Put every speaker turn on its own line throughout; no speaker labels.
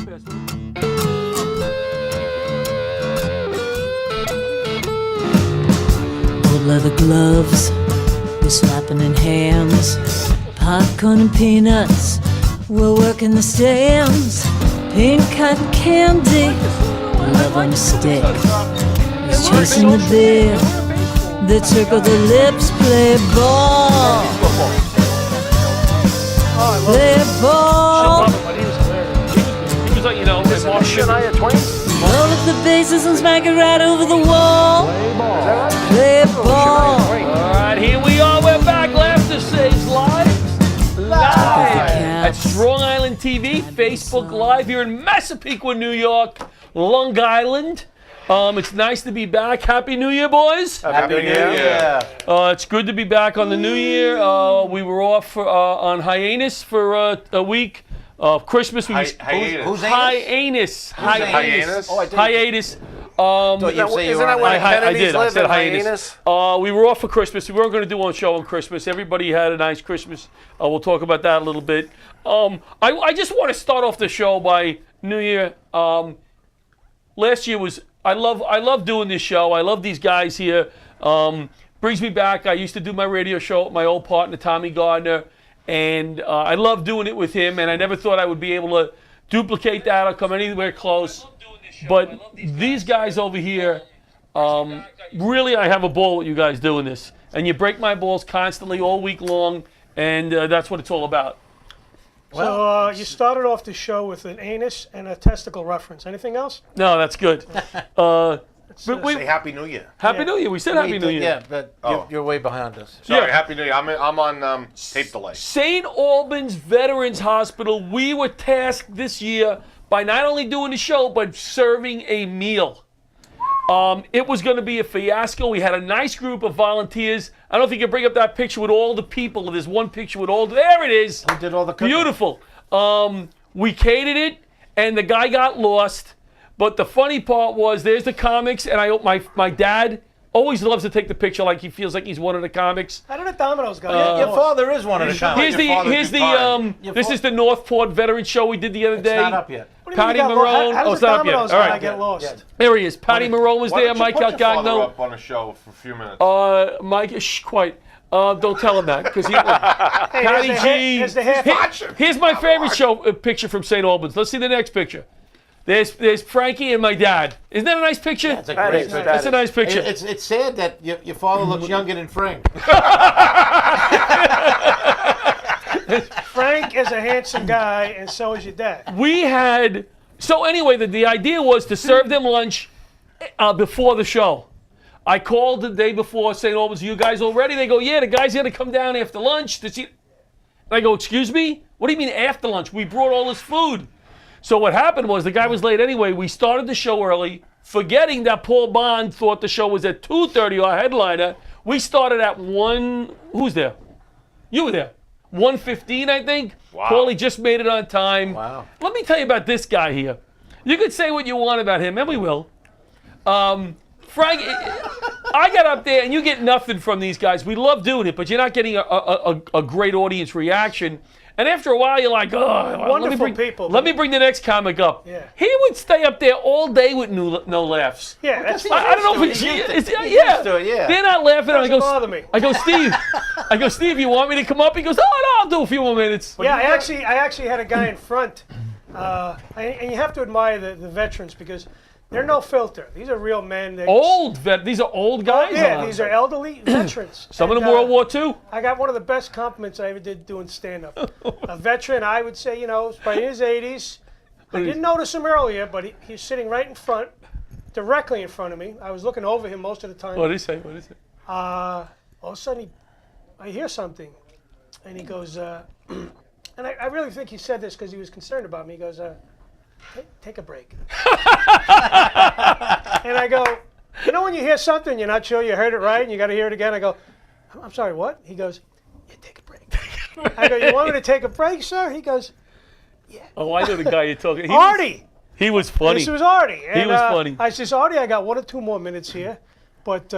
fast.
Old leather gloves, we're slapping in hams. Popcorn and peanuts, we're working the stems. Pink cotton candy, love on a stick. He's chasing the beer, the tickle the lips, play ball. Play ball.
He was like, you know,
Shania Twain?
Roll up the bases and smack it right over the wall. Play ball.
all right, here we are. We're back. Laughter Saves Lives. Live at Strong Island TV, Facebook Live here in Massapequa, New York, Long Island. It's nice to be back. Happy New Year, boys.
Happy New Year.
It's good to be back on the New Year. We were off on hiatus for a week. Christmas.
Hiatus.
Who's
Hiatus.
Hiatus?
Oh, I did.
Hiatus.
Thought you'd say you
Isn't
were
that
on
where
a-
the
I
Kennedys
did. I
live
said
in
hiatus. We were off for Christmas. We weren't going to do a show on Christmas. Everybody had a nice Christmas. We'll talk about that a little bit. I just want to start off the show by New Year. Last year was I love doing this show. I love these guys here. Brings me back. I used to do my radio show with my old partner Tommy Gardner, and I love doing it with him. And I never thought I would be able to duplicate that or come anywhere close. But these guys over here, really, I have a ball with you guys doing this. And you break my balls constantly all week long, and that's what it's all about.
So you started off the show with an anus and a testicle reference. Anything else?
No, that's good. But
Say Happy New Year.
Happy New Year. We said Happy New Year.
Yeah, but you're way behind us.
Sorry,
Yeah.
Happy New Year. I'm on tape delay.
St. Albans Veterans Hospital, we were tasked this year by not only doing the show, but serving a meal. It was going to be a fiasco. We had a nice group of volunteers. I don't know if you can bring up that picture with all the people. There's one picture with all. There it is.
We did all the cooking.
Beautiful. We catered it, and the guy got lost. But the funny part was, there's the comics, and my dad always loves to take the picture like he feels like he's one of the comics.
How did the Domino's go?
Your father is one of the
should
comics.
Here's this is the Northport Veteran Show we did the other day.
It's not up yet.
What do you mean
Patty
you got lo-
Marone.
How
Oh,
does
it's
the
not up yet.
Domino's
All
guy
right.
get lost?
Yeah.
There he is. Patty Marone was
Why
there.
don't you
Mike
put your father
Algagno.
up on a show for a few minutes?
Mike, quite. Don't tell him that, because he. Patty G.
Here's the half.
Here's my favorite picture from St. Albans. Let's see the next picture. There's Frankie and my dad. Isn't that a nice picture?
That's a
That
great
is-
picture.
That's a nice picture.
It's sad that your father looks younger than Frank.
Frank is a handsome guy, and so is your dad.
We had. So anyway, the idea was to serve them lunch before the show. I called the day before St. Albans. Are you guys all ready? They go, yeah, the guys had to come down after lunch to see. And I go, excuse me? What do you mean after lunch? We brought all this food. So what happened was the guy was late anyway. We started the show early, forgetting that Paul Bond thought the show was at 2:30, our headliner. We started at 1. Who's there? You were there. 1:15, I think.
Wow.
Paulie just made it on time.
Wow.
Let me tell you about this guy here. You could say what you want about him, and we will. Frank, I got up there, and you get nothing from these guys. We love doing it, but you're not getting a great audience reaction. And after a while, you're like, oh,
Wonderful people.
Let me bring the next comic up.
Yeah.
He would stay up there all day with no laughs.
Yeah, that's
I don't know if it's,
He's used to it.
yeah.
He's used to it, yeah.
They're not laughing.
Doesn't bother me.
I go, Steve, you want me to come up? He goes, oh, no, I'll do a few more minutes.
Yeah, I actually had a guy in front, and you have to admire the veterans because they're no filter. These are real men.
These are old guys?
Yeah, these are elderly veterans.
Some of
And,
them World War II?
I got one of the best compliments I ever did doing stand-up. A veteran, I would say, was probably in his 80s. I didn't notice him earlier, but he's sitting right in front, directly in front of me. I was looking over him most of the time.
What did he say?
All of a sudden, I hear something, and he goes, and I really think he said this because he was concerned about me. He goes, take a break. And I go, when you hear something, you're not sure you heard it right, and you got to hear it again. I go, I'm sorry, what? He goes, yeah, take a break. I go, you want me to take a break, sir? He goes,
Oh, I know the guy you're talking.
Artie.
He was funny.
This was Artie. And,
was funny.
I says, Artie, I got 1 or 2 more minutes here. But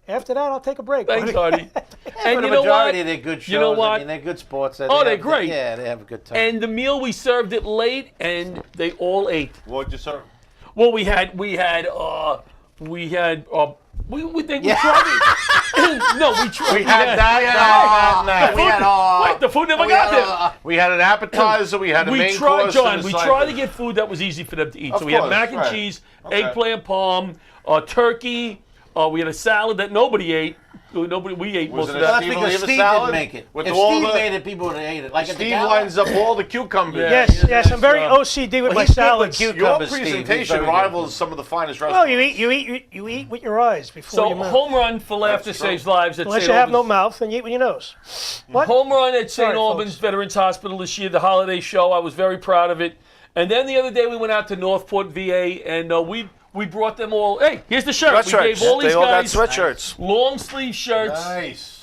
after that, I'll take a break.
Thanks,
buddy.
Artie.
For
And
the
you know
majority,
what?
they're good shows.
You know what?
I mean, they're good sports.
Oh, they're great.
Yeah, they have a good time.
And the meal we served it late, and they all ate.
What'd you serve?
Well, we think we tried it. No, we tried.
We had that.
Wait, the food never got there.
We had an appetizer. We had a
We
main
tried,
course.
John.
and a
We
side
tried to
dish.
get food that was easy for them to eat.
Of
So we had
course,
mac and
right.
cheese,
Okay.
eggplant palm, turkey. We had a salad that nobody ate. We ate
Was
most
it
of
a
that.
That's
Steve
because
Oliva
Steve
salad?
didn't make it.
With
If
all
Steve
the-
made it, people would have ate it. Like at the
Steve
gala.
lines up all the cucumbers.
Yeah.
Yes, I'm very
uh,
OCD with my
he's good with
salads.
cute-
Your
Cucumbers, Steve. He's
presentation
very good.
rivals some of the finest
Well,
restaurants.
you eat with your eyes before
So
your mouth.
home run for Laughter
That's true.
Saves Lives at
Unless
St.
you have no
Albans.
mouth, then you eat with your nose. What?
Home run at St.
Sorry,
Albans
folks.
Veterans Hospital this year, the holiday show. I was very proud of it. And then the other day we went out to Northport VA, and we brought them all. Hey, here's the shirt. We gave all these guys
sweatshirts.
long sleeve shirts.
Nice.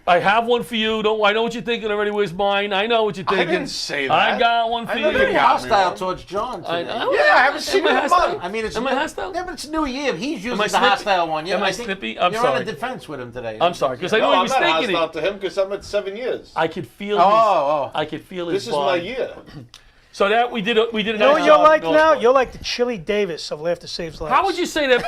I have one for you. I know what you're thinking already. Where's mine? I know what you're thinking.
didn't say that.
I got one for
I
you.
never
Very
got me
hostile
wrong.
towards John today.
know.
Yeah, I haven't seen
Am I
it in a
hostile?
month.
I mean, it's
Am I hostile?
Yeah, but it's New Year. He's
Am
using
I
the
snippy?
hostile one. Yeah,
Am I
I think
snippy? I'm
you're
sorry.
on a defense with him today.
I'm sorry, because I
No,
know he
I'm
was
not
thinking
hostile
it.
to him because I'm at 7 years.
I could feel
Oh.
I could feel his
This is my
vibe.
year.
So that we did a
You know
nice
what you're
job
like
in
now?
Northport.
You're like the Chili Davis of Laughter Saves Lives.
How would you say that?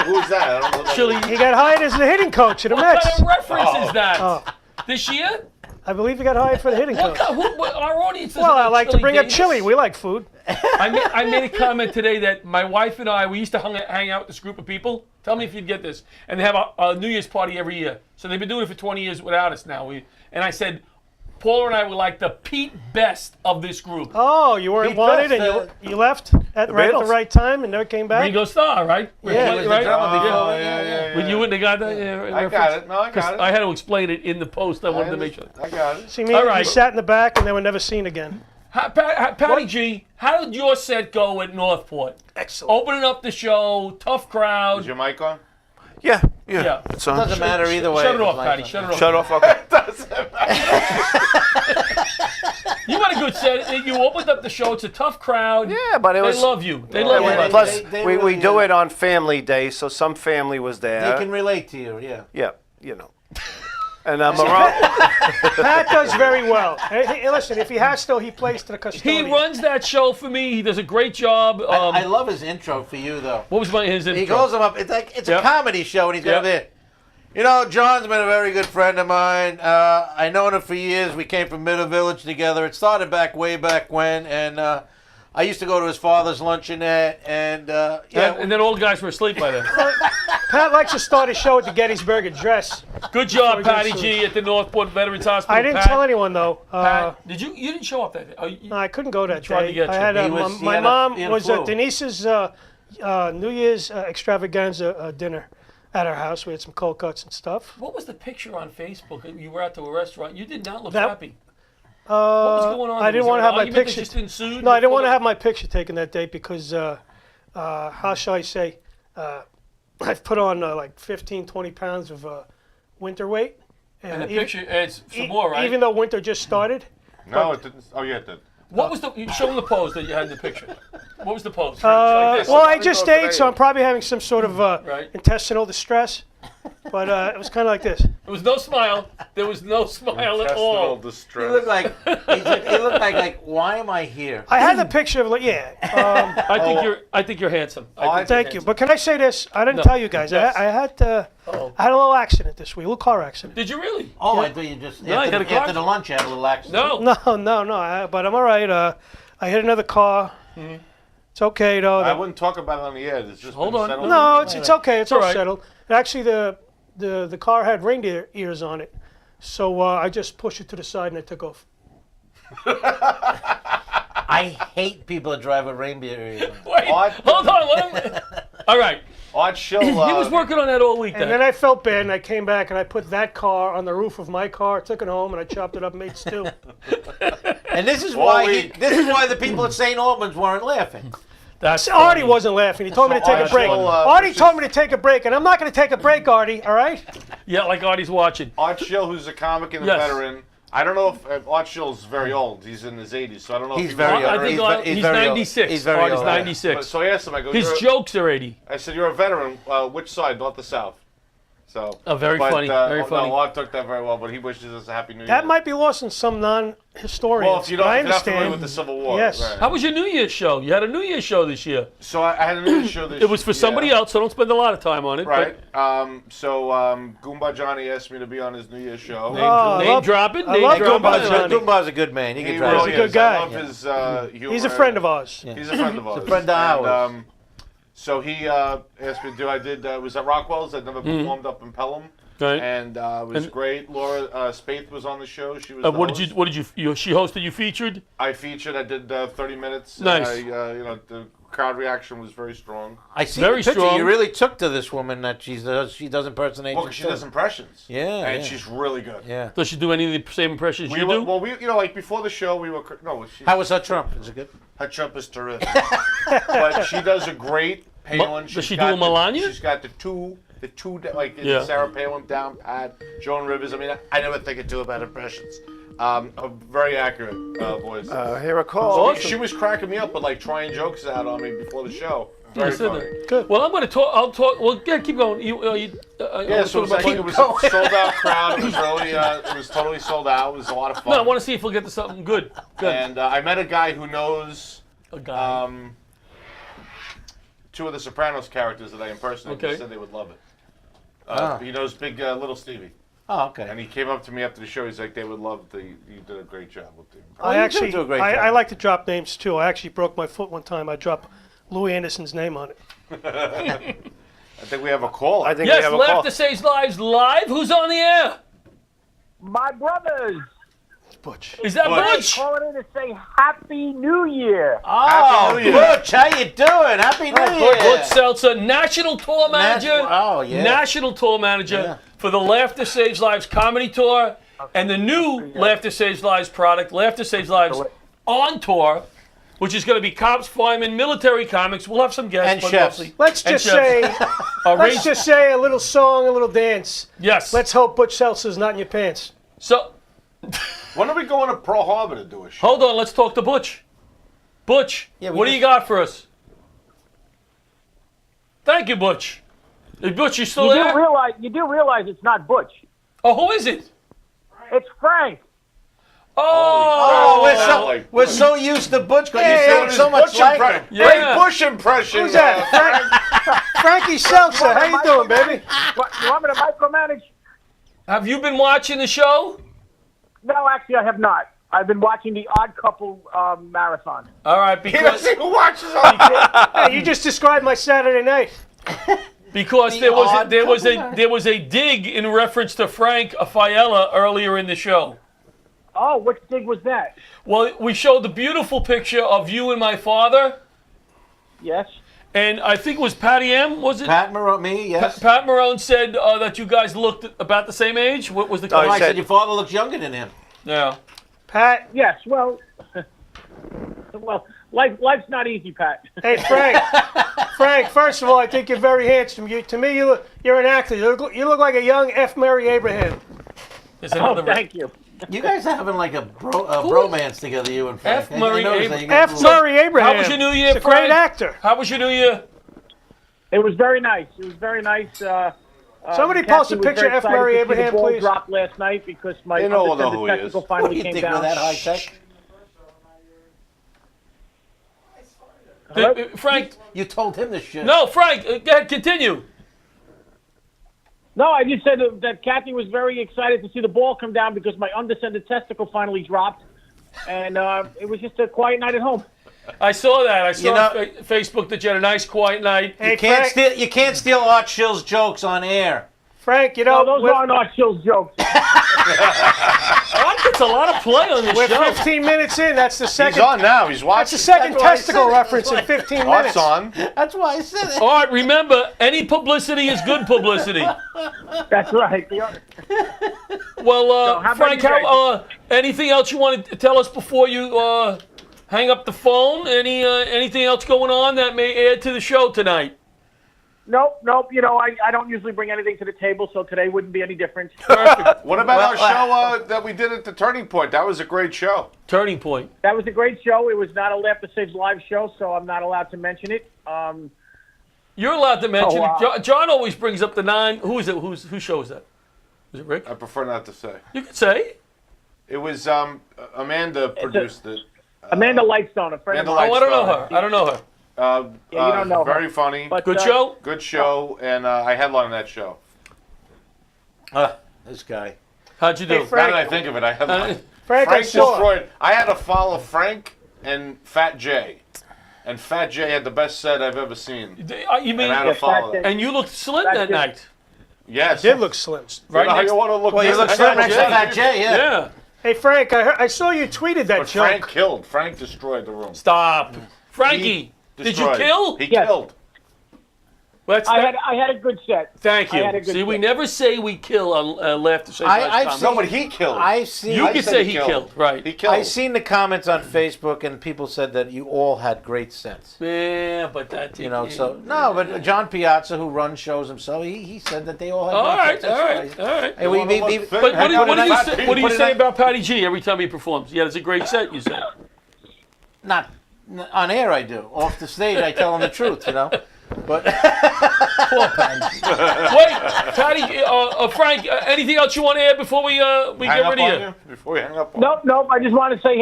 Who's that? I don't know. What
Chili.
He got hired as the hitting coach at the
What kind
Mets.
of reference is that?
Oh.
This year?
I believe he got hired for the hitting
What
coach.
kind, our audience doesn't
Well, I
know
like to
Chili
bring up
Davis.
chili. We like food.
I made a comment today that my wife and I, we used to hang out with this group of people. Tell me if you'd get this. And they have a New Year's party every year. So they've been doing it for 20 years without us now. And I said, Paula and I were like the Pete Best of this group.
Oh, you weren't
Pete
wanted
Best,
and you left right at the
Beatles.
right time and never came back?
Ringo Starr, right?
Yeah,
he was the
right?
drummer before.
Oh,
Yeah.
But you wouldn't have got that?
I got it. No, I got it.
I had to explain it in the post. I wanted to make sure.
I got it.
See, me
All
and
right.
you sat in the back and they were never seen again.
Patty G, how did your set go at Northport?
Excellent.
Opening up the show, tough crowd.
Is your mic on?
Yeah.
Yeah.
It's on.
Doesn't matter either way.
Shut
if
it
it's
off,
like
Patty.
that.
Shut it off.
Shut off. Okay.
You had a good set. You opened up the show. It's a tough crowd.
Yeah, but it was.
They love you. They love
yeah,
you.
Plus,
they
we
really,
do it on Family Day, so some family was there.
They can relate to you, yeah.
Yeah, you know. And Maron,
Pat does very well. Hey, listen, if he has to, he plays to the
He
custodian.
runs that show for me. He does a great job.
I love his intro for you, though.
What was his intro?
He calls him up. It's like it's
Yep.
a comedy show, and he's got
Yep.
to be. You know, John's been a very good friend of mine. I known him for years. We came from Middle Village together. It started way back when, and I used to go to his father's luncheonette, and
and then all the guys were asleep by then.
Pat likes to start his show at the Gettysburg Address.
Good job,
Before he
Patty
goes
G, at the Northport Veterans Hospital.
I didn't
Pat,
tell anyone, though.
Pat, did you? You didn't show up that day. Oh,
No, I couldn't go that
tried
day.
to get
I
you.
had
He was- he
my
had a-
mom
he had a
was
flu.
at Denise's New Year's extravaganza dinner at our house. We had some cold cuts and stuff.
What was the picture on Facebook? You were out to a restaurant. You did not look
That-
happy. What was going on?
I didn't
Was
want
there
to
an
have my
argument that
picture.
just ensued
No, I didn't
before
want to
the-
have my picture taken that day because how shall I say? I've put on like 15, 20 pounds of winter weight.
And the
even-
picture adds some more, right?
Even though winter just started.
No, it didn't. Oh, yeah, it did.
What was the? Show them the pose that you had in the picture. What was the pose? Like this.
Well, I just ate, so I'm probably having some sort of
Right.
intestinal distress. But it was kind of like this.
There was no smile. There was no smile at all.
Intestinal
He
distress.
looked like he looked like why am I here?
I had the picture of like
I think you're handsome.
Thank you. But can I say this? I didn't
No.
tell you guys.
Yes.
I had a little accident this week, a little car accident.
Did you really?
Oh, I thought you just
No, you had a car-
after the lunch you had a little accident.
No.
No. But I'm all right. I hit another car. It's okay though.
I wouldn't talk about it on the air. It's just
Hold
been
on.
settled.
No, it's okay. It's all
all right.
settled. And actually, the car had reindeer ears on it, so I just pushed it to the side and I took off.
I hate people that drive with reindeer ears.
Wait.
What?
Hold on. Let him. All right.
I'd chill.
He was working on that all week.
And then I felt bad, and I came back and I put that car on the roof of my car, took it home, and I chopped it up and made stew.
And this is
All
why
week.
this is why the people at St. Albans weren't laughing.
That's
Artie
funny.
wasn't laughing. He told me to take a
Artie
break.
will,
Artie
this
told me to take a break, and I'm not going to take a break, Artie. All right?
Yeah, like Artie's watching.
Art Schill, who's a comic and a
Yes.
veteran, I don't know if Art Schill's very old. He's in his 80s, so I don't know.
He's
if
very
I
old.
think
He's
he's
very old.
96.
He's very
Art is
old.
96.
So I asked him. I go,
His
"You're-"
jokes are 80.
I said, "You're a veteran. Which side, north or south?" So.
Very funny, very funny.
No, Art took that very well, but he wishes us a happy New Year.
That might be lost in some non-historians.
Well, if you don't,
but I
if you're not familiar
understand.
with the Civil War.
Yes.
Right.
How was your New Year's show? You had a New Year's show this year.
So I had a New Year's show this.
It was for somebody
yeah.
else, so don't spend a lot of time on it.
Right. Goomba Johnny asked me to be on his New Year's show.
But
Oh, I
name
love-
dropping.
I
Name
love
dropping.
Goomba Johnny.
Goomba's a good man. He can
He
drive.
really
He's a good
is.
guy.
I love his humor.
He's a friend of ours.
He's a friend of ours.
friend of ours.
And, so he asked me to do. I did. It was at Rockwell's. I'd never performed up in Pelham,
Right.
and it was
And-
great. Laura Spaeth was on the show. She was. The
What did
host.
you? What did you? She hosted. You featured.
I featured. I did 30 minutes.
Nice.
And the crowd reaction was very strong.
I see
Very
the picture.
strong.
You really took to this woman that she does impersonation.
Well, 'cause she
too.
does impressions.
Yeah,
And
yeah.
she's really good.
Yeah.
Does she do any of the same impressions
We
you
were,
do?
well, like before the show, we were no.
How was her Trump? Is it good?
Her Trump is terrific, but she does a great Palin.
Does
She's
she
got
do a Melania?
She's got the two like
Yeah.
Sarah Palin down pat, Joan Rivers. I mean, I never think of two about impressions. A very accurate voice.
Here a call.
Awesome.
She was cracking me up, but like trying jokes out on me before the show. Very
I said
funny.
that.
Good.
Well, I'm going to talk. I'll talk. Well, yeah, keep going.
Yeah, so it was, it was a sold out crowd. It was really, it was totally sold out. It was a lot of fun.
No, I want to see if we'll get to something good. Good.
And I met a guy who knows
A guy.
two of the Sopranos characters that I impersonated.
Okay.
He said they would love it.
Ah.
He knows Big Little Stevie,
Oh, okay.
and he came up to me after the show. He's like, "They would love you did a great job with the impression."
I
you
actually,
do a great
I
job.
like to drop names too. I actually broke my foot one time. I dropped Louis Anderson's name on it.
I think we have a call.
I think we
Yes,
have a call.
Laughter Saves Lives live. Who's on the air?
My brothers
Butch.
Is that
Butch.
Butch?
calling in to say Happy New Year.
Oh,
Happy New Year.
Butch, how you doing? Happy New Year.
Butch Seltzer, National Tour Manager.
Oh, yeah.
National Tour Manager
Yeah.
for the Laughter Saves Lives Comedy Tour and the new Laughter Saves Lives product, Laughter Saves Lives on Tour, which is going to be cops, firemen, military comics. We'll have some guests.
And
but
chefs.
mostly-
Let's
and
just
chefs.
say,
Raise-
let's just say a little song, a little dance.
yes.
Let's hope Butch Seltzer's not in your pants.
So
When are we going to Pearl Harbor to do a show?
hold on. Let's talk to Butch. Butch,
Yeah, we
what do
just-
you got for us? Thank you, Butch. Is Butch, you still
You
there?
do realize it's not Butch.
Oh, who is it?
It's Frank.
Oh,
Oh,
Wow.
we're so used to Butch because
He's
you
doing
sound
his
so much
Bush
like
impression.
him.
Yeah.
Great Bush impression.
Who's that? Frankie Seltzer. How you doing, baby?
What, you want me to micromanage?
have you been watching the show?
No, actually, I have not. I've been watching the Odd Couple marathon.
All right,
He
because
doesn't even watch his own.
Hey, you just described my Saturday night.
because
The Odd
there
Couple.
was a dig in reference to Frank Fiella earlier in the show.
Oh, which dig was that?
Well, we showed the beautiful picture of you and my father,
Yes.
and I think it was Patty M. Was it?
Pat Marone, me, yes.
Pat Marone said that you guys looked about the same age. What was the?
Oh, he
I
said-
said your father looks younger than him.
Yeah.
Pat.
Yes. Well. Well, life's not easy, Pat.
Hey, Frank. Frank, first of all, I think you're very handsome. To me, you're an actor. You look like a young F. Murray Abraham.
There's
Oh,
another.
thank you.
You guys are having like a bromance together, you and Frank.
F. Murray
I noticed that. You
F.
guys-
Murray Abraham.
How was your New Year,
He's a great
Frank?
actor.
How was your New Year?
It was very nice. It was very nice.
Somebody
Kathy
post a
was
picture
very
of F.
excited
Murray
to see
Abraham,
the ball
please.
dropped last night because my
They know who
undefended
he
testicle
is.
finally
What do you
came
think we're
down.
that high tech?
Hello?
Frank.
You told him this shit.
No, Frank. Go ahead. Continue.
No, I just said that Kathy was very excited to see the ball come down because my undescended testicle finally dropped, and it was just a quiet night at home.
I saw that. I saw
You know-
on Facebook that you had a nice, quiet night.
Hey,
You can't steal Art Schill's jokes on air.
Frank, you
No,
know,
those aren't Art Schill's jokes.
Art gets a lot of play on this
we're
show.
15 minutes in. That's the
He's
second.
on now. He's
That's
watching.
the second
That's why I
testicle
said it.
reference in
That's
15
Art's
minutes.
on.
That's why I said it.
Art, remember, any publicity is good publicity.
That's right.
Well,
how about
Frank,
you guys?
anything else you want to tell us before you hang up the phone? Anything else going on that may add to the show tonight?
Nope. You know, I don't usually bring anything to the table, so today wouldn't be any different.
What about our show that we did at the Turning Point? That was a great show.
Turning Point.
That was a great show. It was not a Laughter Saves Live show, so I'm not allowed to mention it.
You're allowed to mention
Oh, wow.
it. John always brings up the 9. Who is it? Whose show is that? Is it Rick?
I prefer not to say.
You could say.
It was Amanda produced it.
Amanda Lightstone, a friend
Amanda
of mine.
Oh, I don't know her. I don't know her.
Yeah, you don't know her.
Very funny.
But,
Good show?
Good show, and I headlined that show.
This guy.
How'd you do?
Hey, Frank.
Now that I think of it, I headlined.
Frank, I
Frank
saw.
destroyed. I had to follow Frank and Fat J. And Fat J had the best set I've ever seen.
You mean?
And I had to follow
Fat
that.
And you looked slim
That's
that
it.
night.
Yes.
Did look slim.
Right
How
next.
you want to look
Well, you
good?
look
I
slim
got
next to
Jay.
Fat Jay, yeah.
Yeah.
Hey, Frank, I saw you tweeted that
But
joke.
Frank killed. Frank destroyed the room.
Stop. Frankie,
He
did you
destroyed.
kill?
He
Yes.
killed.
That's
I had a good set.
Thank
I had a
you.
good
See, we
set.
never say we kill on Laughter Saves Lives
I've
Comedy.
No, but he killed.
I've seen.
You
I
can
said
say he killed, right?
He killed.
I've seen the comments on Facebook, and people said that you all had great sense.
Yeah, but that
You know, so no, but John Piazza, who runs shows himself, he said that they all had
All
great
right,
sense.
all
That's
right, all right.
Hey, we,
wanna
we,
look
we,
fit?
But what do
Put it
you
on-
say, what do you
put it
say
on-
about Patty G every time he performs? Yeah, it's a great set, you say.
not on air. I do. Off the stage, I tell him the truth. You know, but
Poor Patty. Wait, Patty, Frank, anything else you want to add before we
Hang
get
up
rid
on
of you?
you? Before we hang up on
Nope. I just want to say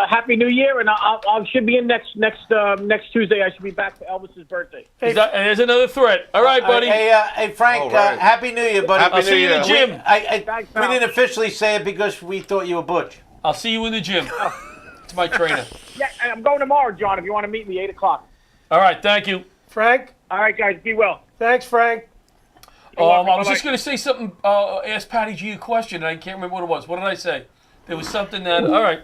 Happy New Year, and I should be in next Tuesday. I should be back for Elvis's birthday.
And there's another threat. All right, buddy.
hey, Frank,
All right.
Happy New Year, buddy.
Happy
I'll
New
see you in the
Year.
gym.
Thanks,
We
pal.
didn't officially say it because we thought you were Butch.
I'll see you in the gym. It's my trainer.
Yeah, and I'm going tomorrow, John. If you want to meet me, 8:00.
All right, thank you.
Frank,
All right, guys. Be well.
thanks, Frank.
I was
Bye-bye.
just going to say something, ask Patty G a question, and I can't remember what it was. What did I say? There was something that, all right.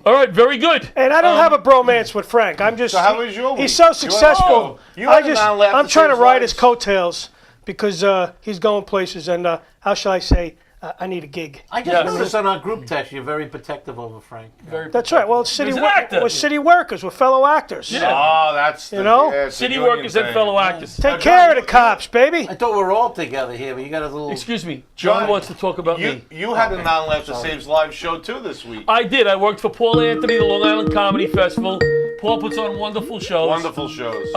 All right, very good.
And I don't have a bromance with Frank. I'm just.
So how was your week?
He's so successful.
You
I
had
just.
not laughed
I'm
the
trying to
same
ride his
lives.
coattails because he's going places, and how shall I say? I need a gig.
I just
Yes.
noticed on our group text you're very protective over Frank.
Very
That's right. Well, it's city
He's an actor.
we're city workers. We're fellow actors.
Yeah.
Oh, that's the,
You know?
yeah, it's the
City
union
workers and
thing.
fellow actors.
Take care of the cops, baby.
I thought we were all together here, but you got a little.
Excuse me. John
John,
wants to talk about
You
me.
you had a non-laughter saves live show too this week.
I did. I worked for Paul Anthony, the Long Island Comedy Festival. Paul puts on wonderful shows.
Wonderful shows.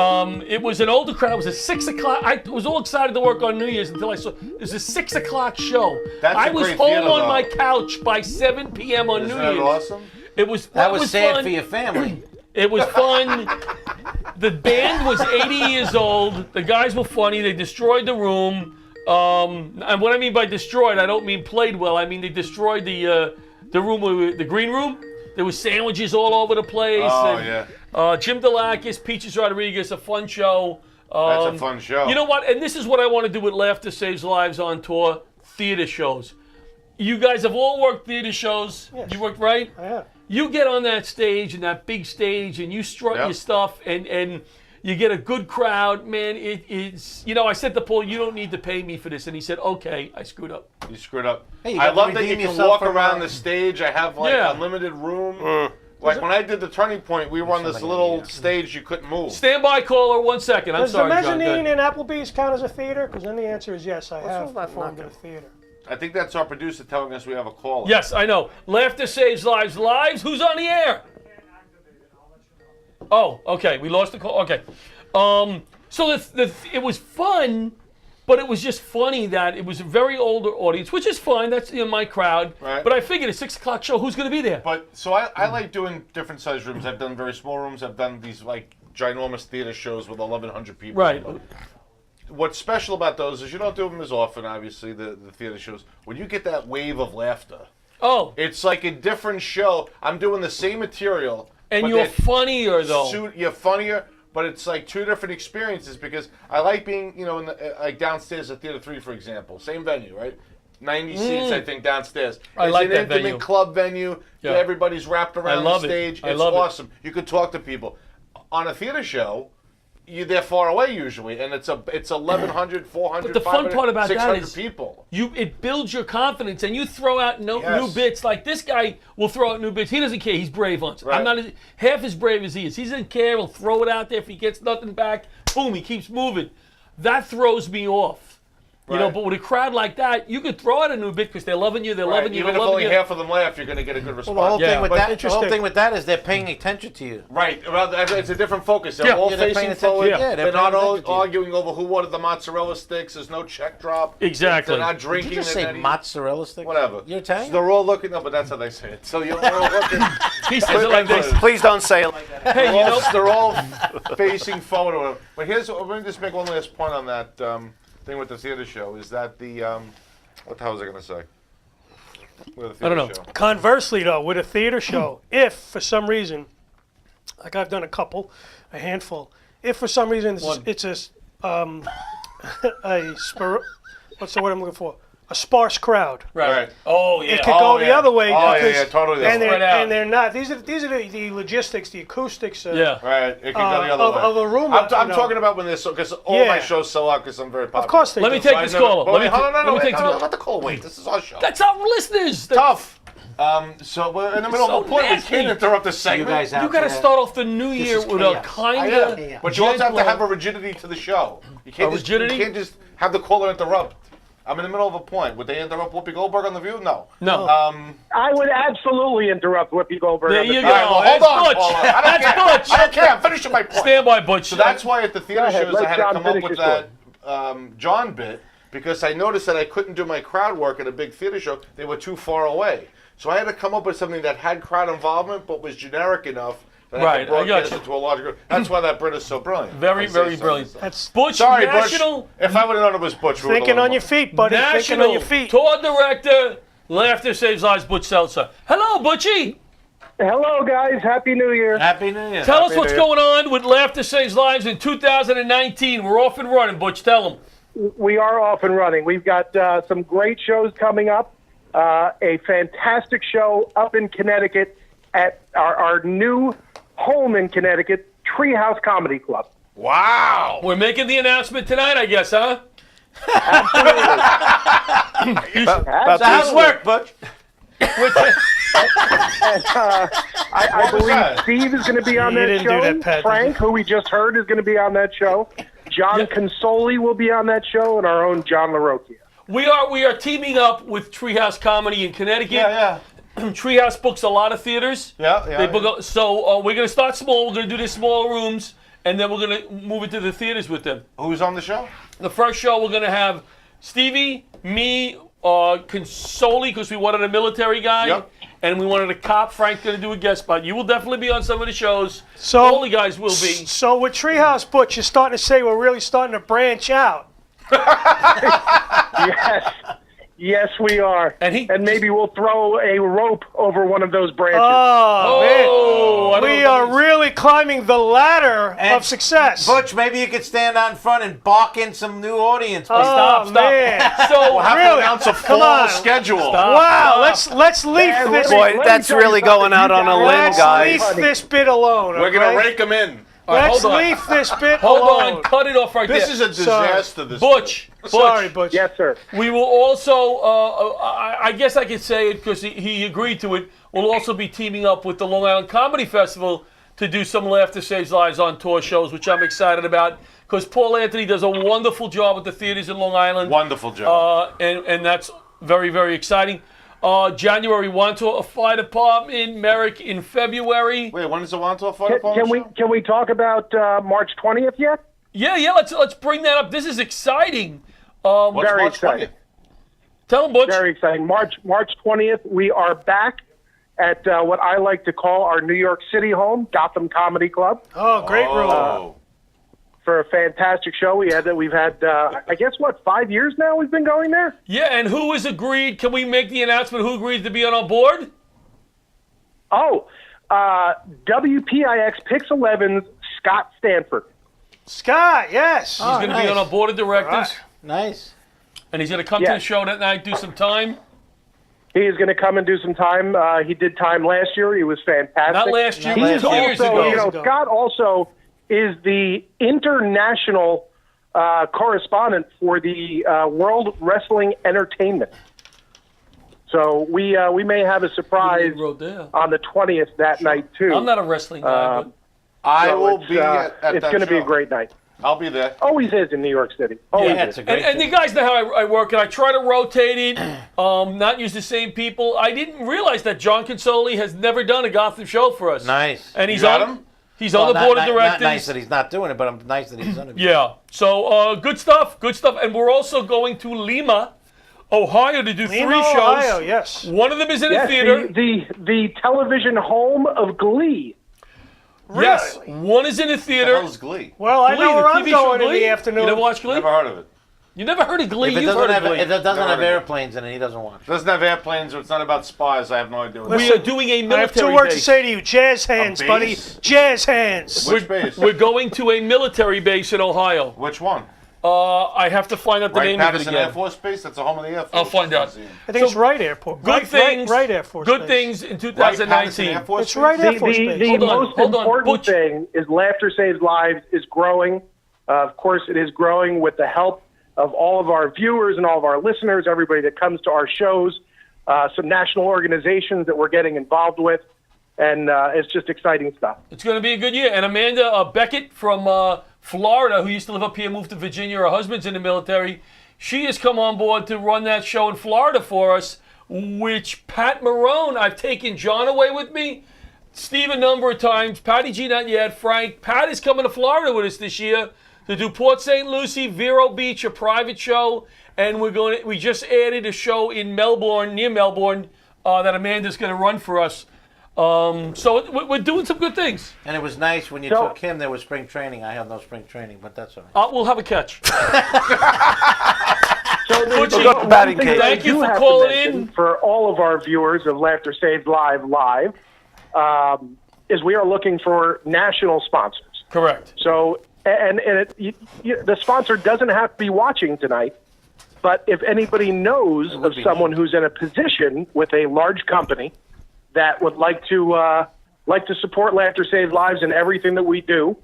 It was an older crowd. It was a 6 o'clock. I was all excited to work on New Year's until I saw it was a 6 o'clock show.
That's
I
a
was
great
home
theater,
on
though.
my couch by 7 p.m. on
Isn't
New
that
Year's.
awesome?
It was
That was sad
fun.
for your family.
It was fun. The band was 80 years old. The guys were funny. They destroyed the room. And what I mean by destroyed, I don't mean played well. I mean they destroyed the room, the green room. There was sandwiches all over the place.
Oh,
and,
yeah.
Jim Delakis, Peaches Rodriguez, a fun show.
That's a fun show.
You know what? And this is what I want to do with Laughter Saves Lives on tour: theater shows. You guys have all worked theater shows.
Yes.
You worked, right?
Yeah.
You get on that stage and that big stage and you strut
Yep.
your stuff and you get a good crowd, man. It's I said to Paul, you don't need to pay me for this, and he said, okay, I screwed up.
You screwed up.
Hey, you
I
got to
love that you
redeem
can
yourself
walk
from,
around the stage. I have like
Yeah.
unlimited room. Like when I did the Turning Point, we were on this little stage you couldn't move.
Stand by, caller, 1 second. I'm
Does
sorry,
the
John.
mezzanine
Go ahead.
in Applebee's count as a theater? Because then the answer is yes. I have performed in a theater.
I think that's our producer telling us we have a caller.
Yes, I know. Laughter Saves Lives. Lives. Who's on the air? Oh, okay. We lost the call. Okay. So it was fun, but it was just funny that it was a very older audience, which is fine. That's my crowd.
Right.
But I figured a 6 o'clock show, who's going to be there?
But so I like doing different size rooms. I've done very small rooms. I've done these like ginormous theater shows with 1,100 people.
Right.
What's special about those is you don't do them as often, obviously, the theater shows. When you get that wave of laughter,
Oh,
it's like a different show. I'm doing the same material.
and
but
you're
they're
funnier, though.
You're funnier, but it's like two different experiences because I like being, in the, like downstairs at Theater 3, for example. Same venue, right? 90 seats, I think, downstairs.
I
It's
like
an
that
intimate
venue.
club venue.
Yeah.
Everybody's wrapped around
love
the
it.
stage.
I
It's
love it.
awesome. You could talk to people. On a theater show, they're far away usually, and it's 1,100, 400,
But the fun
500,
part about that
600
is-
people.
It builds your confidence, and you throw out new
Yes.
bits. Like this guy will throw out new bits. He doesn't care. He's brave on it.
Right.
I'm not half as brave as he is. He doesn't care. He'll throw it out there. If he gets nothing back, boom, he keeps moving. that throws me off. You know,
Right.
but with a crowd like that, you could throw out a new bit because they're loving you, they're
Right.
loving you,
Even
they're
if
loving
only
you.
half of them laugh, you're going to get a good response.
Well, the whole
Yeah.
thing with
But
that, the whole
interesting.
thing with that is they're paying attention to you.
Right. Well, it's a different focus. They're
Yeah.
all
Yeah, they're paying
facing
attention.
forward.
Yeah, they're
they're not
paying
all
attention to you.
arguing over who wanted the mozzarella sticks. There's no check drop.
Exactly.
They're not
Did
drinking.
you just
they're
say
not eating-
mozzarella stick?
Whatever.
You're Italian?
They're all looking. No, but that's how they say it. So you're all looking.
He says it like this.
Please don't say it like that.
Hey, you know,
They're all facing forward. Or whatever. But here's, let me just make one last point on that thing with the theater show. Is that the what the hell was I going to say? With the
I don't
theater
know.
show.
Conversely, though, with a theater show, if for some reason, like I've done a handful, if for some reason it's what's the word I'm looking for? A sparse crowd.
right. Oh, yeah.
It could go the other way.
Oh,
because-
yeah, totally.
And
Spread
they're,
out.
and they're not. These are the logistics, the acoustics.
Yeah.
Right, it could go the other
of,
way.
of a room.
I'm
you know.
talking about when they're because all my
Yeah.
shows sell out because I'm very popular.
Of course they
Let
do.
me take
So I
this
never-
caller.
but
Let me
wait, hold on,
let me take this caller.
let the call wait. This is our show.
That's our listeners.
Tough. So we're in the middle
So
of a point.
nasty.
We can't interrupt the segment.
You got to start off the new year
is
with a
chaos.
kind
I
of.
am. But you also have to have a rigidity to the show. You can't
A
just,
rigidity?
You can't just have the caller interrupt. I'm in the middle of a point. Would they interrupt Whoopi Goldberg on The View? No.
No.
I would absolutely interrupt Whoopi Goldberg.
There
on the
you
show.
go.
All right, well,
That's
hold on,
Butch.
Paula. I don't
That's
care.
Butch.
I don't care. I'm finishing my point.
Stand by, Butch.
So that's why at the theater
Go ahead,
shows
let
I had to
John
come up
finish
with
your
that John bit because I noticed that I couldn't do my crowd work at a big theater show. They were too far away. So I had to come up with something that had crowd involvement but was generic enough that I
Right,
could
I got
broadcast
you.
it to a larger group. That's why that Brit is so brilliant.
Very,
I say
very
so
brilliant.
myself.
That's
Butch
Sorry,
National.
Butch. If I would have known it was Butch, we would've
thinking
let
on
him
your
know.
feet, buddy. Thinking
National
on your feet.
tour director, Laughter Saves Lives, Butch Seltzer. Hello, Butchie.
Hello, guys. Happy New Year.
Happy New Year.
Tell us what's going on with Laughter Saves Lives in 2019. We're off and running, Butch. Tell them.
We are off and running. We've got some great shows coming up. A fantastic show up in Connecticut at our new home in Connecticut, Treehouse Comedy Club.
Wow.
We're making the announcement tonight, I guess, huh?
About
So how's
this-
work, Butch?
I
What was
believe
that?
Steve is going to be on
You
that
didn't do
show.
that, Pat, did
Frank, who we just heard, is going to be on that show. John Consoli will be on that show, and our own John LaRocchia.
We are teaming up with Treehouse Comedy in Connecticut.
Yeah.
Treehouse books a lot of theaters.
Yeah.
They book so we're going to start small. We're going to do the smaller rooms, and then we're going to move into the theaters with them.
Who's on the show?
The first show we're going to have Stevie, me, Consoli, because we wanted a military guy,
Yep.
and we wanted a cop. Frank's going to do a guest spot. You will definitely be on some of the shows.
So-
all the guys will be.
So with Treehouse Butch, you're starting to say we're really starting to branch out.
Yes, we are.
And
maybe we'll throw a rope over one of those branches.
Oh, I don't
We
know what
are
that is.
really climbing the ladder
And
of success.
Butch, maybe you could stand out in front and bark in some new audience.
oh,
Stop.
man.
So
We'll have
Really?
to announce a
Come
full
on.
schedule.
Wow, let's leave
And
this.
let me-
Boy, that's
tell you
really
something.
going out
You
on a
guys-
limb,
Let's
guys.
leave this bit alone.
We're gonna
okay?
rake them in.
Let's
hold on.
leave this bit
Hold
alone.
on, cut it off right
This
there.
is a disaster. This
Butch.
Sorry, Butch.
Yes, sir.
We will also, I guess I could say it because he agreed to it, we'll also be teaming up with the Long Island Comedy Festival to do some Laughter Saves Lives on tour shows, which I'm excited about because Paul Anthony does a wonderful job with the theaters in Long Island.
Wonderful job.
And that's very, very exciting. January, Wantor Fire Department in Merrick in February.
Wait, when is the Wantor Fire
Can
Department
we can we talk about March 20th yet?
Yeah, let's bring that up. This is exciting.
What's
Very
March
exciting.
20th?
Tell him, Butch.
Very exciting. March 20th, we are back at what I like to call our New York City home, Gotham Comedy Club,
Oh, great room.
Oh.
for a fantastic show. We've had I guess 5 years now we've been going there.
Yeah, and who has agreed? Can we make the announcement? Who agreed to be on our board?
Oh, WPIX Pix 11's Scott Stanford.
Scott, yes.
He's going to be on our board of directors,
Nice.
and he's going to come to the
Yes.
show that night, do some time.
He is going to come and do some time. He did time last year. He was fantastic.
Not last year,
Not
but
last
2 years
also,
ago.
you know, Scott also is the international correspondent for the World Wrestling Entertainment. So we may have a surprise
He wrote there.
on the 20th that night too.
I'm not a wrestling guy, but
I
So
will
it's,
be at
it's
that
going to be a
show.
great night.
I'll be there.
Always is in New York City. Always
Yeah,
is.
it's a great
And you guys know how I work, and I try to rotate it, not use the same people. I didn't realize that John Consoli has never done a Gotham show for us.
Nice.
And he's
You got
on.
him?
He's on the board of directors.
Not nice that he's not doing it, but I'm nice that he's done it.
Yeah. So good stuff. Good stuff. And we're also going to Lima, Ohio, to do
Lima,
three shows.
Ohio, yes.
One of them is in a
Yes,
theater.
the television home of Glee.
Yes. One is in a
The
theater.
hell's Glee?
Well, I
Glee,
know
the
where I'm
TV show
going in
Glee?
the afternoon.
You never watched Glee?
Never heard of it.
You never heard of Glee?
If it
You've
doesn't
heard
have
of Glee.
if it doesn't have
Never.
airplanes in it, he doesn't watch.
It doesn't have airplanes, or it's not about spies. I have no idea what
We
Listen,
are doing a
I have
military
2 words to
base.
say to you. Jazz hands,
A
buddy.
base?
Jazz hands.
Which base?
We're going to a military base in Ohio.
Which one?
I have to find out the
Right,
name of it
Patterson
again.
Air Force Base? That's the home of the Air Force.
I'll find out.
I think it's Wright Airport.
Good
Right,
things.
Right Air Force
Good
Base.
things in
Right, Patterson
2019.
Air Force
It's
Base?
right Air
The,
Force
the,
Base.
the
Hold on,
most
hold on,
important
Butch.
thing is Laughter Saves Lives is growing. Of course, it is growing with the help of all of our viewers and all of our listeners, everybody that comes to our shows, some national organizations that we're getting involved with, and it's just exciting stuff.
It's going to be a good year. And Amanda Beckett from Florida, who used to live up here, moved to Virginia. Her husband's in the military. She has come on board to run that show in Florida for us, which Pat Marone, I've taken John away with me, Steve a number of times, Patty G not yet, Frank. Pat is coming to Florida with us this year to do Port St. Lucie, Vero Beach, a private show. And we just added a show in Melbourne, near Melbourne, that Amanda's going to run for us. So we're doing some good things.
And it was nice when you
So-
took him. There was spring training. I have no spring training, but that's all right.
We'll have a catch.
So
Go
one
batting
thing
cage.
that I
Thank you
do
for
have to
calling
mention
in.
For all of our viewers of Laughter Saves Live, is we are looking for national sponsors.
Correct.
So, and the sponsor doesn't have to be watching tonight, but if anybody knows of someone who's in a position with a large company that would like to support Laughter Saves Lives and everything that we do,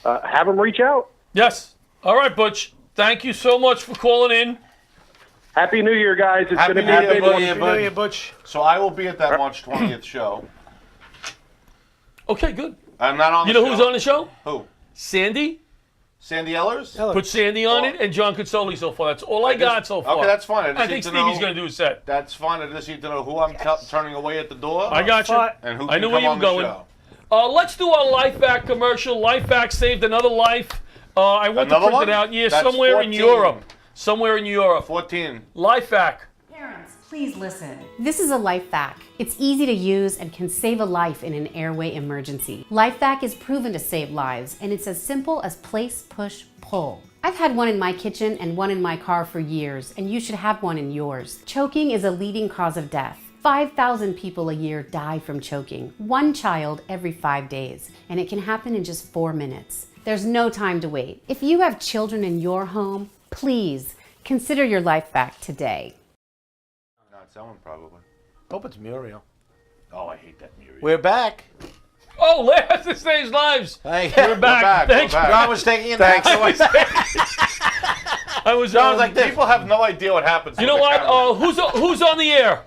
have them reach out.
Yes. All right, Butch. Thank you so much for calling in.
Happy New Year, guys! It's
Happy
going to be
New
a
Year,
big
buddy.
one.
Happy New Year, Butch.
So I will be at that March 20th show.
Okay, good.
I'm not on
You
the show.
know who's on the show?
Who?
Sandy.
Sandy Ellers?
Put Sandy on it and John Consoli so far. That's all I got so far.
Okay, that's fine. I just
I
need
think
to
Stevie's
know-
going to do a set.
That's fine. I just need to know who I'm turning away at the door.
I got you.
But-
And who
I
can
knew
come
where you were
on the
going.
show.
Let's do our Life Back commercial. Life Back saved another life. I went
Another
to print
one?
it out. Yeah,
That's
somewhere in
14.
Europe. Somewhere in Europe.
14.
Life Back.
Parents, please listen. This is a LifeVac. It's easy to use and can save a life in an airway emergency. LifeVac is proven to save lives, and it's as simple as place, push, pull. I've had one in my kitchen and one in my car for years, and you should have one in yours. Choking is a leading cause of death. 5,000 people a year die from choking, one child every 5 days, and it can happen in just 4 minutes. There's no time to wait. If you have children in your home, please consider your LifeVac today.
Not someone probably.
Hope it's Muriel.
Oh, I hate that Muriel.
We're back.
Oh, last to saves lives.
Thank
We're back.
back,
Thanks.
we're back.
John was taking you back.
I was
Like people have no idea what happens.
You
with
know
the
what?
camera.
Who's on the air?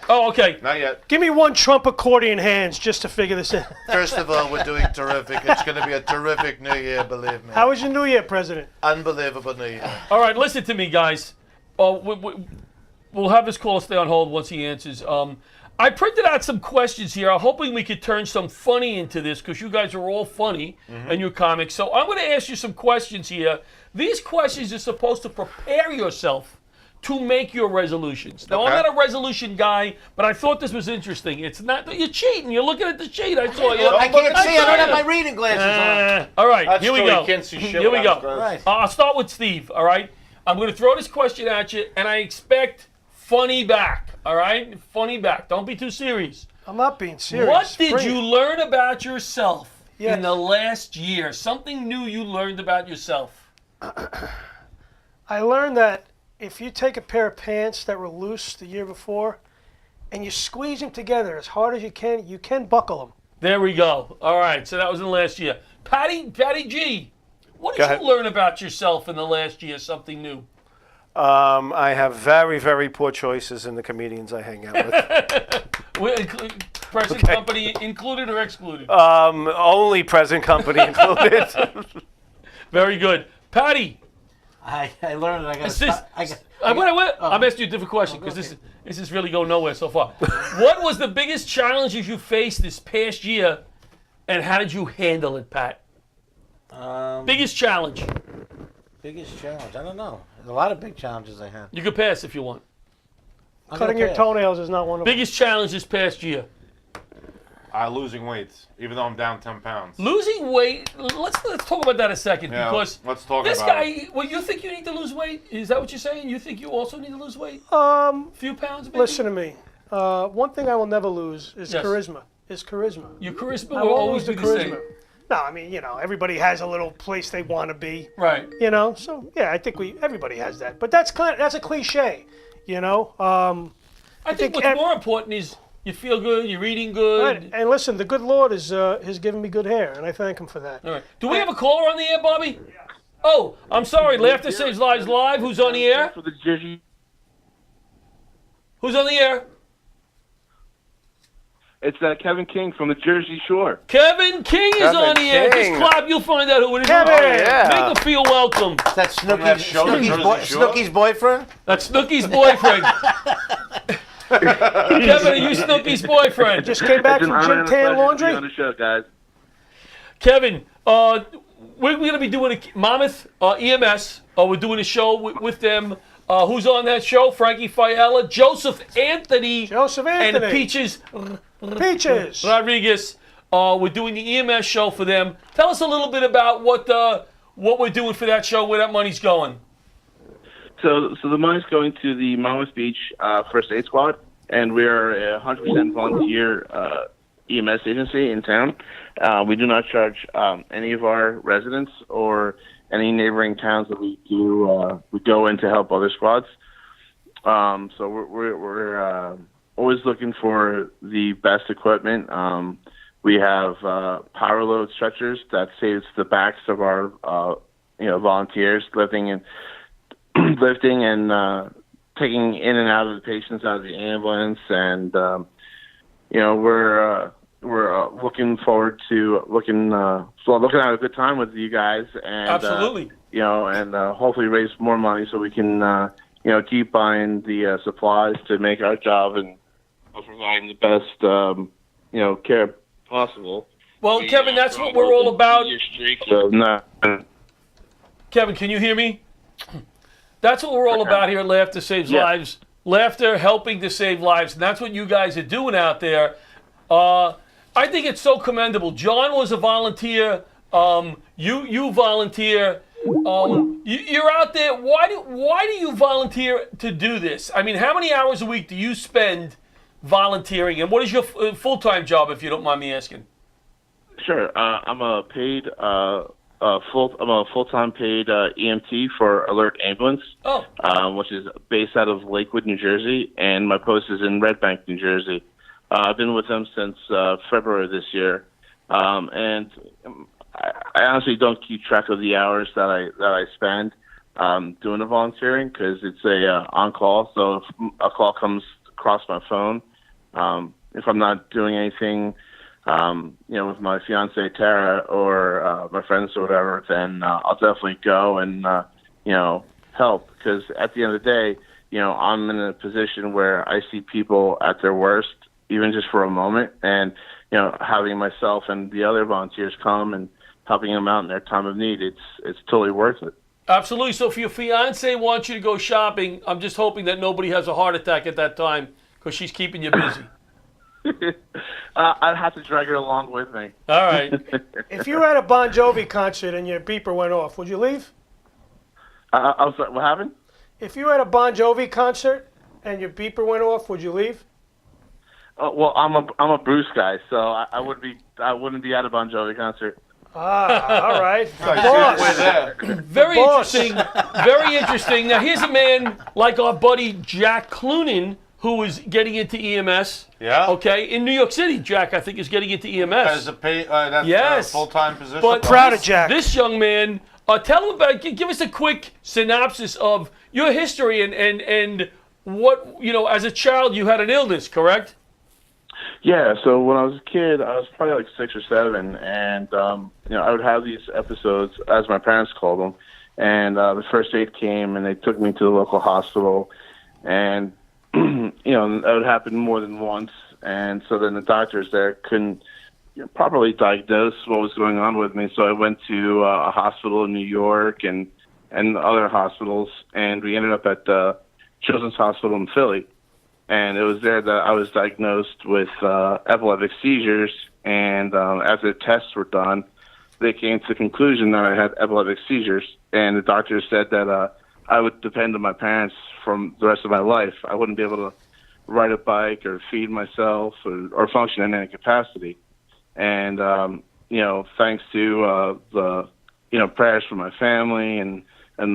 Oh, okay.
Not yet.
Give me one Trump accordion hands just to figure this out.
First of all, we're doing terrific. It's going to be a terrific New Year, believe me.
How was your New Year, President?
Unbelievable New Year.
All right, listen to me, guys. We'll have this caller stay on hold once he answers. I printed out some questions here. I'm hoping we could turn some funny into this because you guys are all funny and you're comics. So I'm going to ask you some questions here. These questions are supposed to prepare yourself to make your resolutions. Now, I'm
Okay.
not a resolution guy, but I thought this was interesting. It's not that you're cheating. You're looking at the sheet. I saw you.
I can't see. I don't have my reading glasses
All right,
That's
here we
true,
go.
you can't see shit
Here we
without
go.
his glasses.
Right.
I'll start with Steve, all right? I'm going to throw this question at you, and I expect funny back, all right? Funny back. Don't be too serious.
I'm not being serious.
What did
Bring
you
it.
learn about yourself
Yes.
in the last year? Something new you learned about yourself.
I learned that if you take a pair of pants that were loose the year before and you squeeze them together as hard as you can buckle them.
There we go. All right, so that was in the last year. Patty G, what
Go
did
ahead.
you learn about yourself in the last year? Something new.
I have very, very poor choices in the comedians I hang out with.
Present
Okay.
company included or excluded?
Only present company included.
Very good. Patty,
I learned that I got
is this,
to
I'm asking you a different question because this is really going nowhere so far. What was the biggest challenges you faced this past year, and how did you handle it, Pat? Biggest challenge.
Biggest challenge? I don't know. There's a lot of big challenges I had.
You could pass if you want.
Cutting your toenails is not one of them.
Biggest challenge this past year.
Losing weight, even though I'm down 10 pounds.
Losing weight. Let's talk about that a second
Yeah,
because
let's talk
this
about
guy. Well, you think you need to lose weight? Is that what you're saying? You think you also need to lose weight? Few pounds, maybe?
Listen to me. One thing I will never lose is
Yes.
charisma. Charisma.
Your charisma
I
will
won't
always
lose
be
the
the same.
charisma. No, I mean, everybody has a little place they want to be.
Right.
So yeah, I think everybody has that. But that's a cliche.
I think what's more important is you feel good, you're eating good.
Right. And listen, the good Lord has given me good hair, and I thank Him for that.
All right. Do we have a caller on the air, Bobby? Oh, I'm sorry. Laughter Saves Lives Live. Who's on the air? Who's on the air?
It's Kevin King from the Jersey Shore.
Kevin King is
Kevin
on the air. Just
King.
clap. You'll find out who it is.
Kevin!
Oh, yeah.
Make him feel welcome.
Is that
that show, Jersey Shore?
Snooki's boyfriend?
That's Snooki's boyfriend. Kevin, are you Snooki's boyfriend?
Just came back
It's an
from
honor
Jim
and a
Tan
pleasure to be
Laundry.
on the show, guys.
Kevin, we're going to be doing a Monmouth EMS. We're doing a show with them. Who's on that show? Frankie Fiala, Joseph Anthony, and Peaches Rodriguez. We're doing the EMS show for them. Tell us a little bit about what we're doing for that show, where that money's going.
So the money's going to the Monmouth Beach First Aid Squad, and we're a 100% volunteer EMS agency in town. We do not charge any of our residents or any neighboring towns that we do. We go in to help other squads. So we're always looking for the best equipment. We have power load stretchers that saves the backs of our volunteers lifting and taking in and out of the patients out of the ambulance, and we're looking forward to looking at a good time with you guys, and
Absolutely.
And hopefully raise more money so we can keep buying the supplies to make our job and providing the best care possible.
Well, Kevin, that's what we're all about. Kevin, can you hear me? That's what we're all about here at Laughter Saves Lives. Laughter helping to save lives. And that's what you guys are doing out there. I think it's so commendable. John was a volunteer. You volunteer. You're out there. Why do you volunteer to do this? I mean, how many hours a week do you spend volunteering? And what is your full-time job, if you don't mind me asking?
Sure. I'm a paid full-time paid EMT for Alert Ambulance, which is based out of Lakewood, New Jersey, and my post is in Red Bank, New Jersey. I've been with them since February this year, and I honestly don't keep track of the hours that I spend doing the volunteering because it's a on-call. So if a call comes across my phone, if I'm not doing anything, with my fiance Tara or my friends or whatever, then I'll definitely go and help, because at the end of the day, I'm in a position where I see people at their worst, even just for a moment, and having myself and the other volunteers come and helping them out in their time of need, it's totally worth it.
Absolutely. So if your fiance wants you to go shopping, I'm just hoping that nobody has a heart attack at that time, because she's keeping you busy.
I'd have to drag her along with me.
All right.
If you were at a Bon Jovi concert and your beeper went off, would you leave?
I'm sorry, what happened?
If you were at a Bon Jovi concert and your beeper went off, would you leave?
Well, I'm a Bruce guy, so I wouldn't be at a Bon Jovi concert.
All right.
Very interesting. Very interesting. Now here's a man like our buddy Jack Clunan, who is getting into EMS.
Yeah.
Okay. In New York City, Jack, I think, is getting into EMS.
As a that's a full-time position.
But
proud of Jack.
This young man, tell him about. Give us a quick synopsis of your history and what as a child you had an illness, correct?
Yeah, so when I was a kid, I was probably like 6 or 7, and I would have these episodes, as my parents called them. And the first aid came, and they took me to the local hospital, and that would happen more than once. And so then the doctors there couldn't properly diagnose what was going on with me. So I went to a hospital in New York and other hospitals, and we ended up at the Children's Hospital in Philly. And it was there that I was diagnosed with epileptic seizures. And after the tests were done, they came to the conclusion that I had epileptic seizures. And the doctor said that I would depend on my parents from the rest of my life. I wouldn't be able to ride a bike or feed myself or function in any capacity. And, thanks to the, prayers from my family and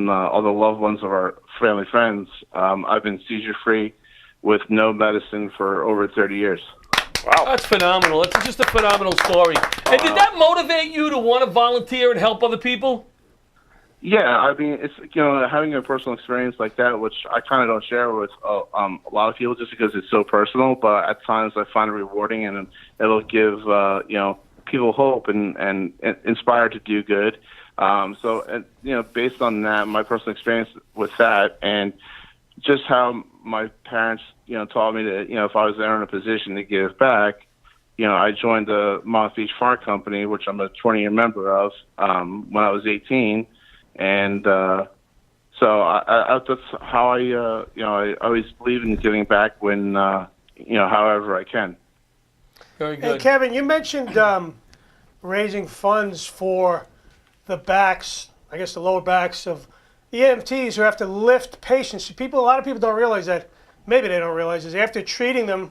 all the loved ones of our family friends, I've been seizure-free with no medicine for over 30 years.
Wow. That's phenomenal. That's just a phenomenal story. And did that motivate you to want to volunteer and help other people?
Yeah, I mean, it's, having a personal experience like that, which I kind of don't share with a lot of people just because it's so personal, but at times I find it rewarding, and it'll give, people hope and inspire to do good. Based on that, my personal experience with that, and just how my parents, taught me that, if I was ever in a position to give back, I joined the Monmouth Beach Fire Company, which I'm a 20-year member of, when I was 18. And so that's how I always believe in giving back when, however I can.
Very good.
Hey, Kevin, you mentioned raising funds for the backs, I guess the lower backs of EMTs who have to lift patients. A lot of people don't realize that. Maybe they don't realize is after treating them,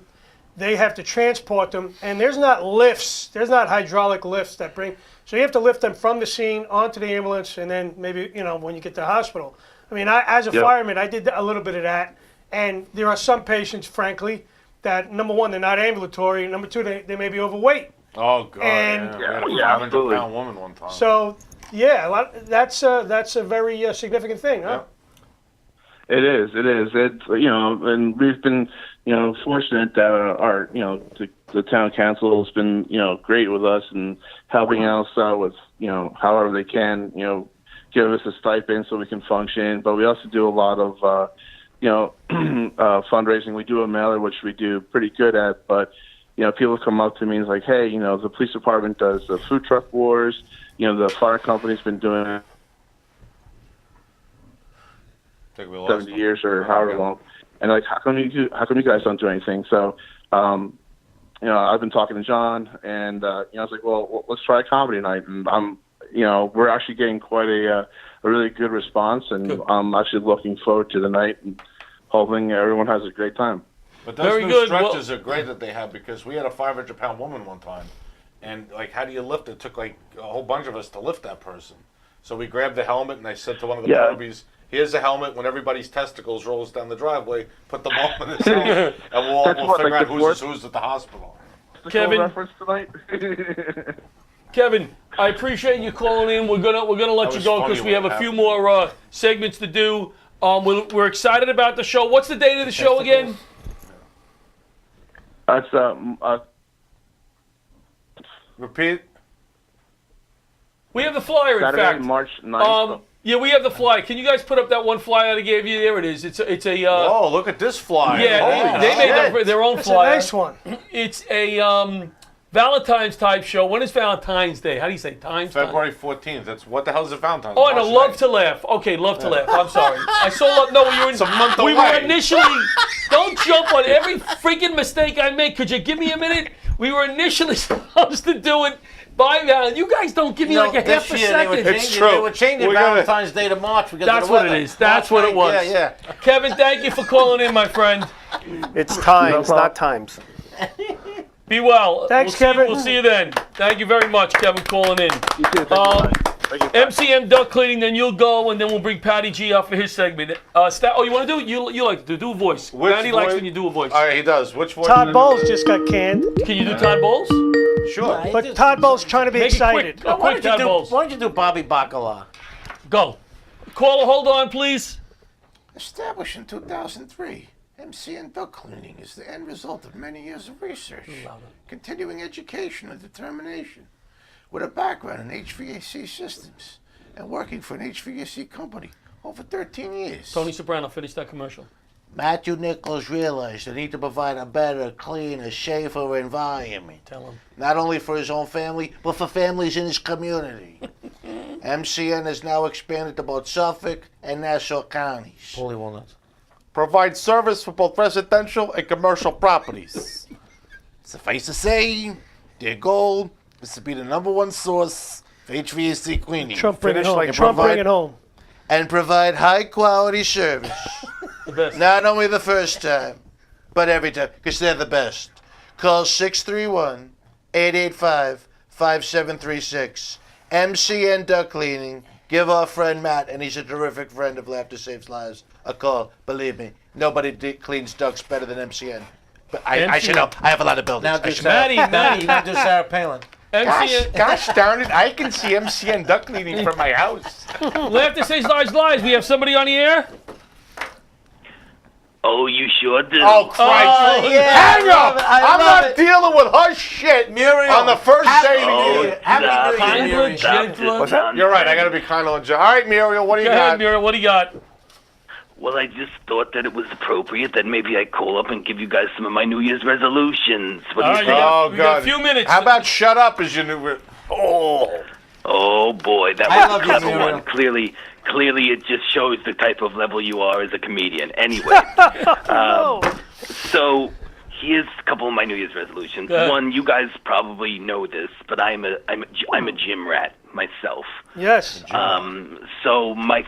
they have to transport them, and there's not lifts. There's not hydraulic lifts that bring. So you have to lift them from the scene onto the ambulance, and then maybe when you get to the hospital. I mean, as a fireman, I did a little bit of that, and there are some patients, frankly, that number one, they're not ambulatory, and number two, they may be overweight.
Oh God!
And
I had a 500-pound woman one time.
So that's a very significant thing, huh?
Yeah. It is. It's and we've been fortunate that our the town council has been great with us and helping us out with however they can give us a stipend so we can function. But we also do a lot of fundraising. We do a mailer, which we do pretty good at, but people come up to me and it's like, hey, the police department does the food truck wars. The fire company's been doing it 70 years or however long. And like, how come you guys don't do anything? So, I've been talking to John, and I was like, well, let's try a comedy night. And we're actually getting quite a really good response, and I'm actually looking forward to the night and hoping everyone has a great time.
But those new stretchers are great that they have, because we had a 500-pound woman one time, and like, how do you lift it? It took like a whole bunch of us to lift that person. So we grabbed the helmet, and I said to one of the Barbies, here's the helmet. When everybody's testicles rolls down the driveway, put them all in this helmet, and we'll figure out who's at the hospital.
Kevin,
reference tonight.
Kevin, I appreciate you calling in. We're gonna let you go because we have a few more segments to do. We're excited about the show. What's the date of the show again?
That's
Repeat.
We have the flyer.
Saturday,
in fact,
March 9th.
Yeah, we have the flyer. Can you guys put up that one flyer I gave you? There it is. It's a.
Oh, look at this flyer.
Yeah, they made their own flyer.
It's a nice one.
It's a Valentine's type show. When is Valentine's Day? How do you say Times?
February 14th. That's what the hell is it, Valentine's?
Oh, and Love to Laugh. Okay, Love to Laugh. I'm sorry. I saw Love. No,
it's a month
we
away.
were initially. Don't jump on every freaking mistake I make. Could you give me a minute? We were initially supposed to do it by Valentine's. You guys don't give me like a half a second.
It's true.
They were changing Valentine's Day to March because
That's
of the
what
weather.
it is. That's what it was.
Yeah.
Kevin, thank you for calling in, my friend.
It's times, not times.
Be well.
Thanks, Kevin.
We'll see you then. Thank you very much, Kevin, calling in.
You too. Thank you.
MCM duck cleaning, then you'll go, and then we'll bring Patty G up for his segment. You want to do it? You like to do a voice. Patty likes when you do a voice.
All right, he does. Which voice?
Todd Bowles just got canned.
Can you do Todd Bowles?
Sure.
But Todd Bowles trying to be
Make it
excited.
quick. Quick Todd Bowles.
Why don't you do Bobby Bacala?
Go. Caller, hold on, please.
Established in 2003,
MCN duct cleaning is the end result of many years of research, continuing education and determination. With a background in HVAC systems and working for an HVAC company over 13 years.
Tony Soprano, finish that commercial.
Matthew Nichols realized the need to provide a better, cleaner, safer environment.
Tell him.
Not only for his own family, but for families in his community. MCN has now expanded to both Suffolk and Nassau counties.
Holy walnuts.
Provide service for both residential and commercial properties.
Suffice to say, their goal is to be the #1 source for HVAC cleaning.
Trump bring it
Finish
home.
like
Trump
provide-
bring it home.
And provide high-quality service.
The best.
Not only the first time, but every time, because they're the best. Call 631-885-5736. MCN Duct Cleaning. Give our friend Matt, and he's a terrific friend of Laughter Saves Lives, a call. Believe me, nobody cleans ducts better than MCN. But I should know. I have a lot of buildings.
Now
I
do
should
Sarah,
Maddie.
Maddie, now do Sarah Palin.
MCN.
Gosh darn it, I can see MCN duct cleaning from my house.
Laughter Saves Lives. We have somebody on the air?
Oh, you sure do.
Oh, Christ. Hang up! I'm not dealing with her shit
Muriel.
on the first day of the
Oh,
year.
Happy New Year,
stop it,
Muriel.
stop
Gentler.
it,
What's that?
You're right, I gotta be kind and gentle. All right, Muriel, what do you
Go ahead,
got?
Muriel. What do you got?
Well, I just thought that it was appropriate that maybe I call up and give you guys some of my New Year's resolutions. What do
All
you
right,
think?
Oh,
we got a
God.
few minutes.
How about shut up as your new...
Oh boy, that
I
was
love
a
you,
clever
Muriel.
one. Clearly, it just shows the type of level you are as a comedian. Anyway, so here's a couple of my New Year's resolutions.
Go ahead.
One, you guys probably know this, but I'm a gym rat myself.
Yes.
So my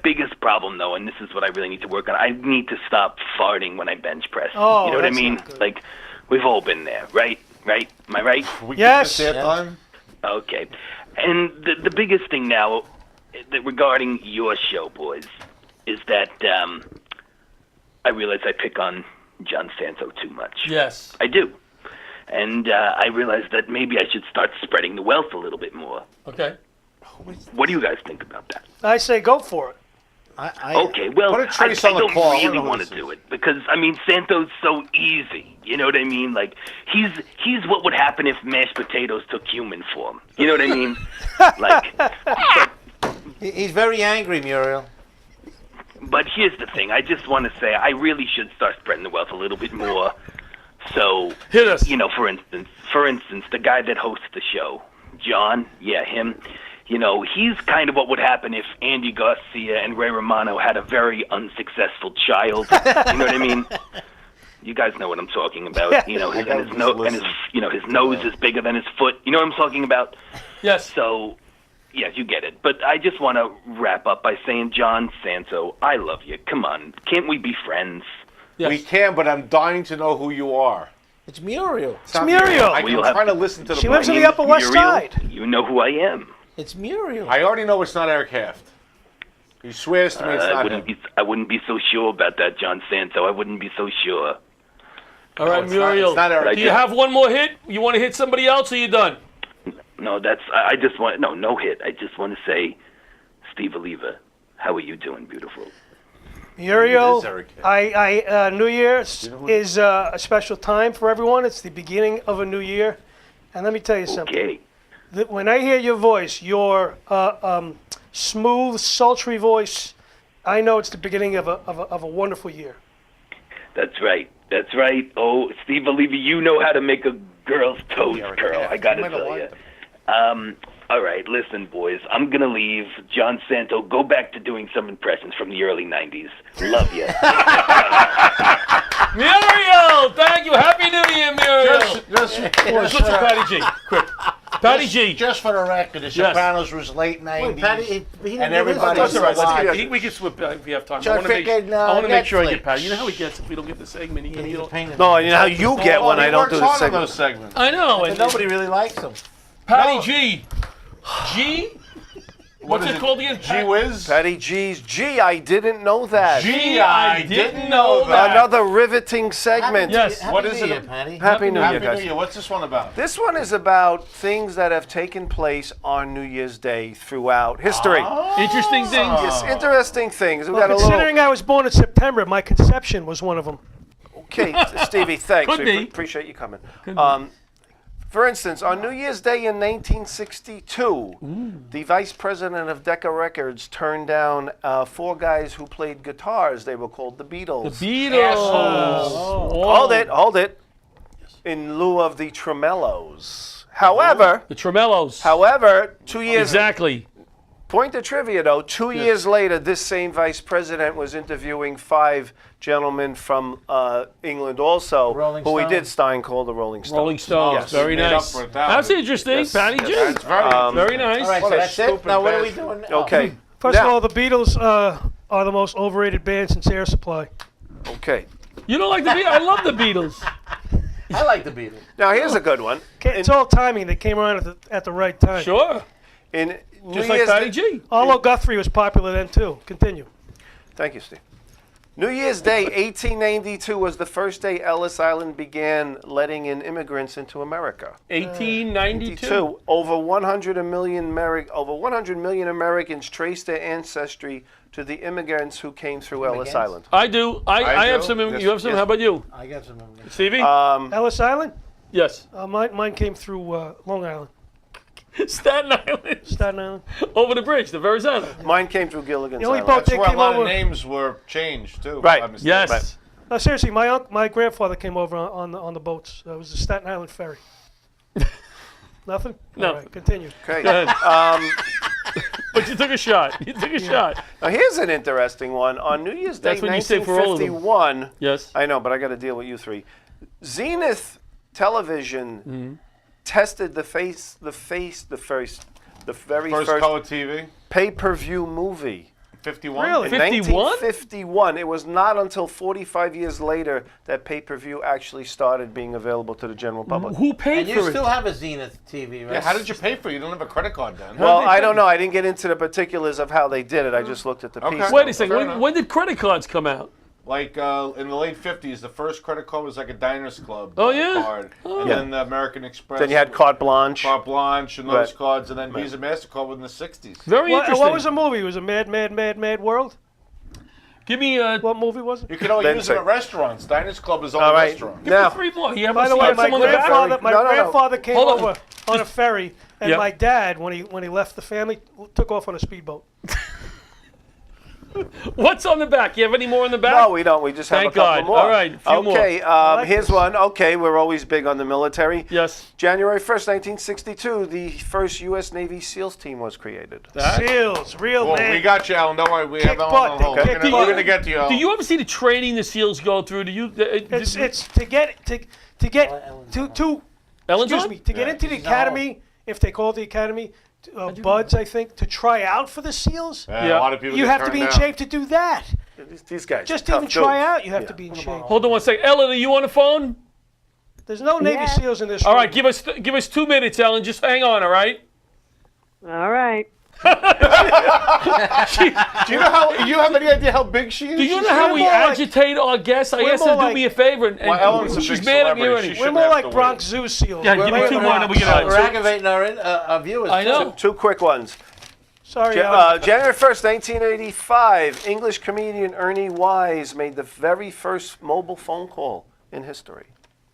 biggest problem though, and this is what I really need to work on, I need to stop farting when I bench press.
Oh,
you know what I
that's
mean?
not good.
Like, we've all been there, right? Right? Am I right?
We
Yes.
Get this time?
Okay. And the biggest thing now regarding your show, boys, is that I realize I pick on John Santo too much.
Yes.
I do. And I realize that maybe I should start spreading the wealth a little bit more.
Okay.
What do you guys think about that?
I say go for it.
Okay, well,
Put a
I
trace on the
don't
claw. I wanna
really
know what
want
this
to
is.
do it because I mean Santo's so easy. You know what I mean? Like he's what would happen if mashed potatoes took human form. You know what I mean? Like,
He's very angry, Muriel.
but here's the thing. I just want to say I really should start spreading the wealth a little bit more. So,
Hit us.
you know, for instance, the guy that hosts the show, John, yeah, him. You know, he's kind of what would happen if Andy Garcia and Ray Romano had a very unsuccessful child. You know what I mean? You guys know what I'm talking about. You know, his nose is bigger than his foot. You know what I'm talking about?
Yes.
So, yes, you get it. But I just want to wrap up by saying, John Santo, I love you. Come on, can't we be friends?
Yes.
We can, but I'm dying to know who you are.
It's Muriel.
It's Muriel.
I'm
We'll have
trying to listen to the
She lives in
brain.
the Upper West
Muriel,
Side.
You know who I am.
It's Muriel.
I already know it's not Eric Haft. He swears to me it's not him.
I wouldn't be so sure about that, John Santo. I wouldn't be so sure.
All right,
it's not-
Muriel.
it's not Eric.
Do you have one more hit? You want to hit somebody else, or you done?
No, I just want no hit. I just want to say, Steve Oliva, how are you doing, beautiful?
Muriel,
It is Eric.
New Year's is a special time for everyone. It's the beginning of a new year. And let me tell you something.
Okay.
When I hear your voice, your smooth, sultry voice, I know it's the beginning of a wonderful year.
That's right. That's right. Oh, Steve Oliva, you know how to make a girl's toes curl. I gotta tell you. All right, listen, boys. I'm gonna leave. John Santo, go back to doing some impressions from the early '90s. Love you.
Muriel, thank you. Happy New Year, Muriel. Let's listen to Patty G. Quick. Patty G.
Just for the record, The Sopranos was late 90s.
Patty,
and everybody
That's all right.
alive.
Let's get, we can swip if we have time.
Try
I want to make,
freaking,
I want to make sure I get
Netflix.
Patty. You know how he gets if we don't get the segment. He can, you know,
No, you know how you get when I don't do the
on
segment.
those segments.
I know.
And
And
nobody really likes him.
Patty G. G. What's it called again?
Gee whiz?
Petty G's. Gee, I didn't know that.
Gee, I didn't know that.
Another riveting segment.
Yes.
What is it?
Patty?
Happy New Year,
Happy New
guys.
Year. What's this one about?
This one is about things that have taken place on New Year's Day throughout history.
Interesting things.
Yes, interesting things. We
Well,
got a
considering I was born in September, my conception was one of them.
Okay, Stevie, thanks.
Could
We
be.
appreciate you coming. For instance, on New Year's Day in 1962, the vice president of Decca Records turned down 4 guys who played guitars. They were called the Beatles.
The Beatles.
Hold it. In lieu of the Tremellos. However,
The Tremellos.
2 years
Exactly.
Point of trivia, though. 2 years later, this same vice president was interviewing 5 gentlemen from England also,
Rolling
who he
Stones?
did Stein called the Rolling Stones.
Rolling Stones.
Yes.
Very
Made up
nice.
for it that
That's
one.
interesting.
Yes.
Patty G.
That's very
Very nice.
All right,
What
so
a
that's it.
stupid
Now, what are we
bastard.
doing?
Okay.
First of
Now-
all, the Beatles are the most overrated band since Air Supply.
Okay.
You don't like the Beatles? I love the Beatles.
I like the Beatles.
Now, here's a good one.
It's all timing. They came around at the right time.
Sure.
In New
Just like
Year's
Patty
Day-
G.
Although Guthrie was popular then too. Continue.
Thank you, Steve. New Year's Day, 1892, was the first day Ellis Island began letting in immigrants into America.
1892.
Over 100 million Americans traced their ancestry to the immigrants who came through Ellis Island.
I do. I have
do.
some.
Yes,
You have some.
yes.
How about you,
I got some.
Stevie?
Ellis Island?
yes.
Mine came through Long Island.
Staten Island.
Staten Island.
Over the bridge, the Verrazano.
Mine came through Gilligan's
The only
Island.
boat
That's
that
where a
came
lot of
over.
names were changed, too.
Right.
by mistake.
Yes.
Right.
No, seriously, my grandfather came over on the boats. It was the Staten Island ferry. Nothing?
No.
All right, continue.
Okay.
Go ahead. But you took a shot. You took a shot.
Now here's an interesting one. On New Year's Day,
That's what you say for all of them.
1951.
Yes.
I know, but I got to deal with you three. Zenith Television tested the very
First
first
color TV,
pay-per-view movie.
51.
Really?
In
51?
1951. It was not until 45 years later that pay-per-view actually started being available to the general public.
Who paid
And you
for
still
it?
have a Zenith TV, right?
Yeah, how did you pay for it? You don't have a credit card then.
Well,
they
I
pay?
don't know. I didn't get into the particulars of how they did it. I just looked at the
Okay.
piece.
Wait a second.
Fair
When,
enough.
when did credit cards come out?
Like in the late 50s, the first credit card was like a Diners Club
Oh, yeah?
card. And
Yeah.
then the American Express.
Then you had Carte Blanche.
Carte Blanche and those
Right.
cards, and then Visa MasterCard was in the 60s.
Very interesting.
What was the movie? It was a Mad World?
Give me
What movie was it?
You can only
Then
use
say-
them at restaurants. Diners Club is on
All
a
right.
restaurant.
Now,
three more. You have
By the way, my
some on the back.
grandfather came
Hold on.
over on a ferry, and
Yep.
my dad, when he left the family, took off on a speedboat.
What's on the back? You have any more on the back?
no, we don't. We just have
Thank
a couple
God.
more.
All right, a few more.
Okay,
like
here's
this.
one. Okay, we're always big on the military.
Yes.
January 1st, 1962, the first U.S. Navy SEALs team was created.
Seals, real
Well,
man.
we got you, Alan. Don't worry. We have Alan
butt.
on hold.
They
We're
kick
gonna-
butt.
we're going to get to you, Alan.
Do you ever see the training the SEALs go through? Do you?
It's to get to
Ellen's
excuse
on?
me, to get into the
she's
academy, if they call it the academy, buds, I think, to try out for the SEALs.
Yeah, a lot of people
You
get
have to
turned
be in
down.
shape to do that.
These guys.
Just
are
to even
tough
try
dudes.
out, you have
Yeah.
to be in shape.
Hold on one second. Ellen, are you on the phone?
There's no Navy SEAls in this
All
room.
right, give us 2 minutes, Ellen. Just hang on, all right?
All right.
Do you have any idea how big she is?
Do you know how we
more like-
agitate our guests? I
we're
asked her to
more
do
like-
me a favor, and
Well, Ellen's a
she's
big
mad at me
celebrity.
already.
She
We're
shouldn't
more
have
like
to
Bronx Zoo SEAls.
Yeah,
We're
give me
like-
2 more, and then we get out.
We're aggravating our viewers.
I know.
Two quick ones.
Sorry,
January 1st, 1985, English comedian Ernie Wise made the very first mobile phone call in history.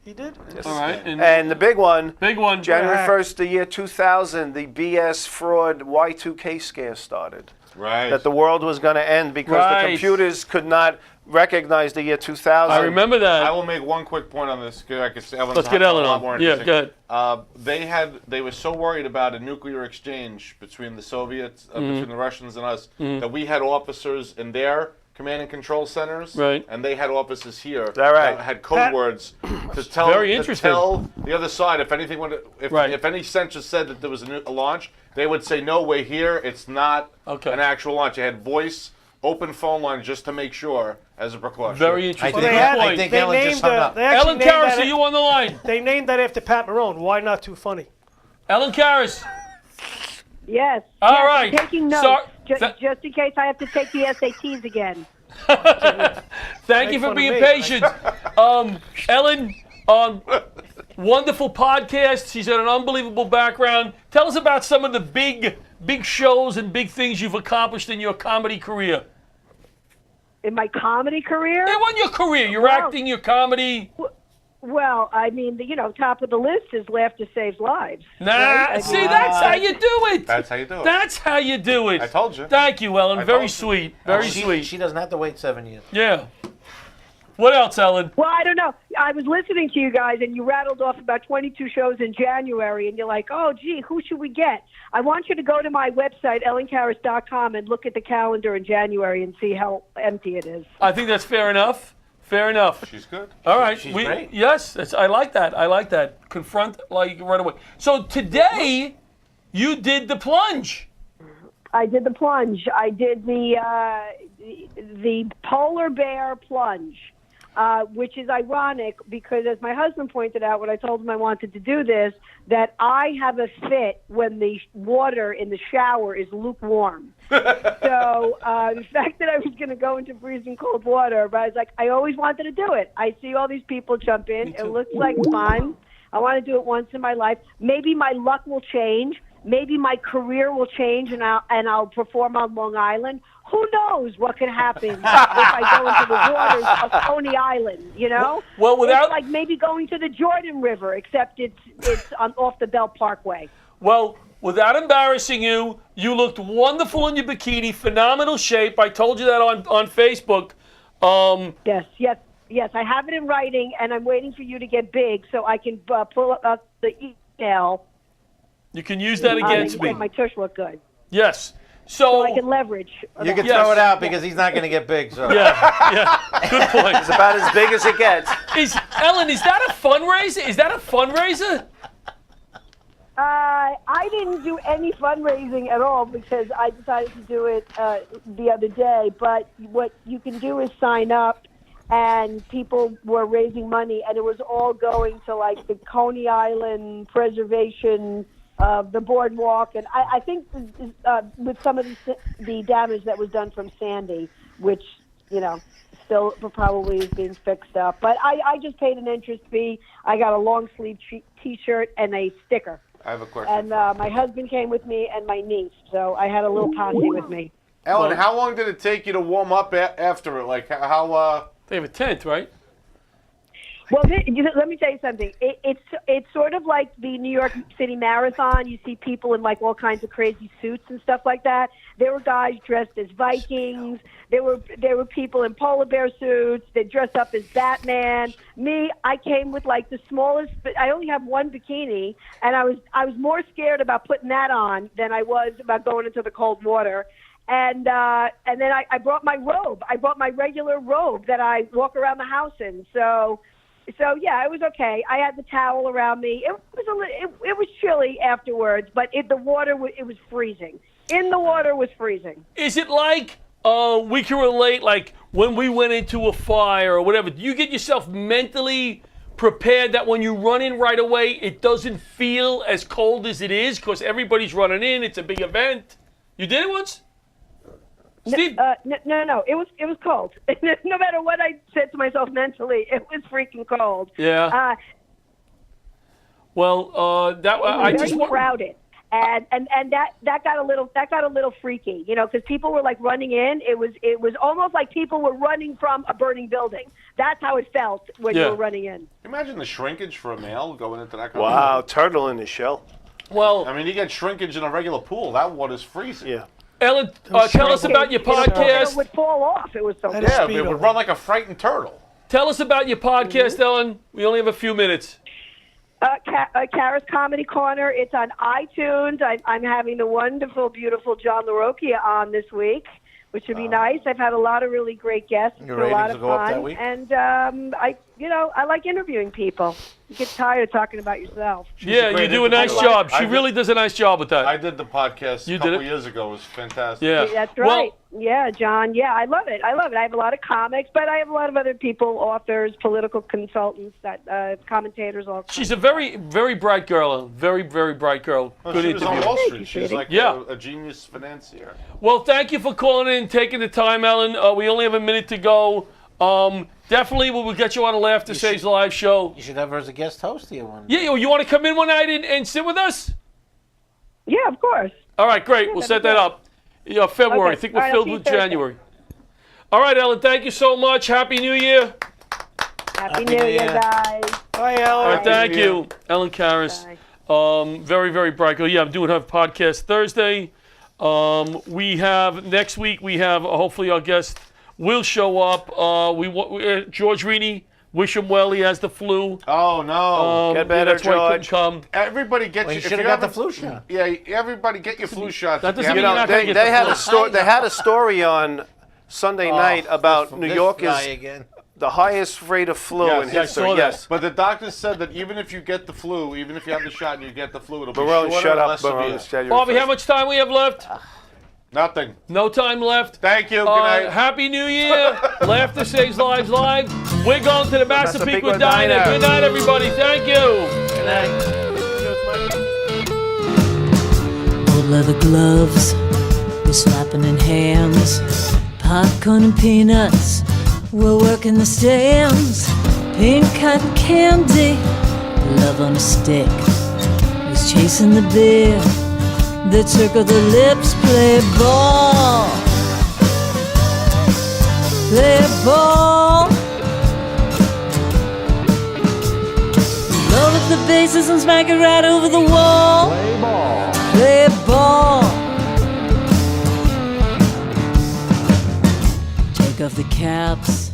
he did.
All right.
And the big one,
big one.
January
Correct.
1st, the year 2000, the BS fraud Y2K scare started.
Right.
That the world was going to end because
Right.
the computers could not recognize the year 2000.
I remember
I
that.
will make one quick point on this. I can say Ellen's
Let's get Ellen
a lot
on.
more
Yeah,
interesting.
go ahead.
They were so worried about a nuclear exchange between the Soviets, between the Russians and us, that we had officers in their command and control centers,
Right.
and they had officers here
that right?
that had code
Pat-
words to tell,
Very
to
interesting.
tell the other side if anything went,
Right.
if any sensor said that there was a launch, they would say no, we're here. It's not
Okay.
an actual launch. They had voice, open phone line just to make sure as a precaution.
Very interesting.
Well, they
think-
had,
I think
they
Ellen just
named
hung up.
they actually
Ellen
named
Karras,
that-
are you on the line?
They named that after Pat Marone. Why not too funny?
Ellen Karras.
Yes.
All
yes,
right.
I'm taking notes,
Sorry-
just in case I have to take the SATs again.
Thank you for being patient. Ellen, wonderful podcast. She's got an unbelievable background. Tell us about some of the big shows and big things you've accomplished in your comedy career.
In my comedy career?
Yeah, well, in your career, your acting, your comedy.
Well, I mean, top of the list is Laughter Saves Lives.
Nah,
right?
see, that's how you do it.
That's how you do it.
That's how you do it.
I told you.
Thank you, Ellen.
I
Very
told you.
sweet. Very sweet.
She doesn't have to wait 7 years.
Yeah. What else, Ellen?
Well, I don't know. I was listening to you guys, and you rattled off about 22 shows in January, and you're like, oh, gee, who should we get? I want you to go to my website, ellenkaras.com, and look at the calendar in January and see how empty it is.
I think that's fair enough. Fair enough.
She's good.
All right.
She's great.
Yes, I like that. I like that. Confront like right away. So today, you did the plunge.
I did the plunge. I did the polar bear plunge, which is ironic because, as my husband pointed out when I told him I wanted to do this, that I have a fit when the water in the shower is lukewarm. So the fact that I was going to go into freezing cold water, but I was like, I always wanted to do it. I see all these people jump in. It looks like fun. I want to do it once in my life. Maybe my luck will change. Maybe my career will change, and I'll perform on Long Island. Who knows what could happen if I go into the waters of Coney Island? You know, it's like maybe going to the Jordan River, except it's off the Belt Parkway.
Well, without embarrassing you, you looked wonderful in your bikini, phenomenal shape. I told you that on Facebook.
Yes. I have it in writing, and I'm waiting for you to get big so I can pull up the email.
You can use that against me.
My tush look good.
Yes.
So I can leverage.
You can throw it out because he's not going to get big. So.
Yeah. Good point.
It's about as big as it gets.
Ellen, is that a fundraiser? Is that a fundraiser?
I didn't do any fundraising at all because I decided to do it the other day. But what you can do is sign up, and people were raising money, and it was all going to like the Coney Island preservation, the boardwalk, and I think with some of the damage that was done from Sandy, which still probably is being fixed up. But I just paid an entrance fee. I got a long sleeve T-shirt and a sticker.
I have a question.
And my husband came with me and my niece, so I had a little posse with me.
Ellen, how long did it take you to warm up after it? Like how?
They have a tent, right?
Well, let me tell you something. It's sort of like the New York City Marathon. You see people in like all kinds of crazy suits and stuff like that. There were guys dressed as Vikings. There were people in polar bear suits. They dressed up as Batman. Me, I came with like the smallest. I only have one bikini, and I was more scared about putting that on than I was about going into the cold water. And then I brought my robe. I brought my regular robe that I walk around the house in. So yeah, it was okay. I had the towel around me. It was chilly afterwards, but the water it was freezing. In the water was freezing.
Is it like we can relate, like when we went into a fire or whatever? Do you get yourself mentally prepared that when you run in right away, it doesn't feel as cold as it is because everybody's running in? It's a big event. You did it once? Steve?
No. It was cold. No matter what I said to myself mentally, it was freaking cold.
Yeah. I just
very crowded, and that got a little freaky, because people were like running in. It was almost like people were running from a burning building. That's how it felt when you were running in.
Imagine the shrinkage for a male going into that kind of
Wow, turtle in his shell.
Well,
I mean, you get shrinkage in a regular pool. That water's freezing.
Yeah.
Ellen, tell us about your podcast.
It would fall off. It was so good.
Yeah, it would run like a frightened turtle.
Tell us about your podcast, Ellen. We only have a few minutes.
Karas Comedy Corner. It's on iTunes. I'm having the wonderful, beautiful John LaRocchia on this week, which would be nice. I've had a lot of really great guests. It's
Your
a lot
ratings
of
will go up
fun.
that week?
And I like interviewing people. You get tired of talking about yourself.
Yeah, you do a nice job. She really does a nice job with that.
I did the podcast
You
a
did
couple
it?
years ago. It was fantastic.
Yeah.
That's
Well,
right. Yeah, John. Yeah, I love it. I have a lot of comics, but I have a lot of other people, authors, political consultants, commentators, all kinds.
she's a very, very bright girl. Very, very bright girl.
Well,
Good
she was on
interview.
Wall
Thank
Street.
you,
She's
sweetie.
like
Yeah.
a genius financier.
Well, thank you for calling in and taking the time, Ellen. We only have a minute to go. Definitely, we'll get you on a Laugh to Saves live show.
You should have her as a guest host here one.
Yeah, you want to come in one night and sit with us?
Yeah, of course.
All right, great. We'll set that up. Yeah, February.
Okay.
I think we're
All right, I'll
filled
see you
with
Thursday.
January. All right, Ellen, thank you so much. Happy New Year.
Happy New Year, guys.
Bye, Ellen.
All right, thank you. Ellen Karras.
Bye.
Very, very bright girl. Yeah, I'm doing her podcast Thursday. We have, next week, we have, hopefully our guest will show up. George Rini, wish him well. He has the flu.
Oh no!
Get better,
that's why he couldn't
George.
come.
Everybody get
Well, you
your.
should
if
have got the
haven't-
flu shot.
Yeah, everybody get your flu shots.
That
if you
doesn't
haven't-
mean you're not gonna get
They
the
had
flu.
a story. They had a story on Sunday night about
From
New
this
York
guy
is
again.
the highest rate of flu
Yes,
in
yeah, I
history.
saw that.
Yes.
But the doctor said that even if you get the flu, even if you have the shot and you get the flu, it'll be
Barone,
shorter
shut
and
up,
less
Barone.
severe.
It's January
Bobby,
1st.
how much time we have left?
Nothing.
No time left.
Thank you. Good night.
Happy New Year. Laughter Saves Lives Live. We're going to the Massapequa
Massapequa
Diner.
Diner.
Good night, everybody. Thank you.
Good night.
Old leather gloves, we're slapping in hands. Popcorn and peanuts, we're working the stands. Pink cotton candy, love on a stick. Who's chasing the beer? The trick of the lips, play ball. Play ball. Load up the bases and smack it right over the wall. Play ball. Play ball. Take off the caps.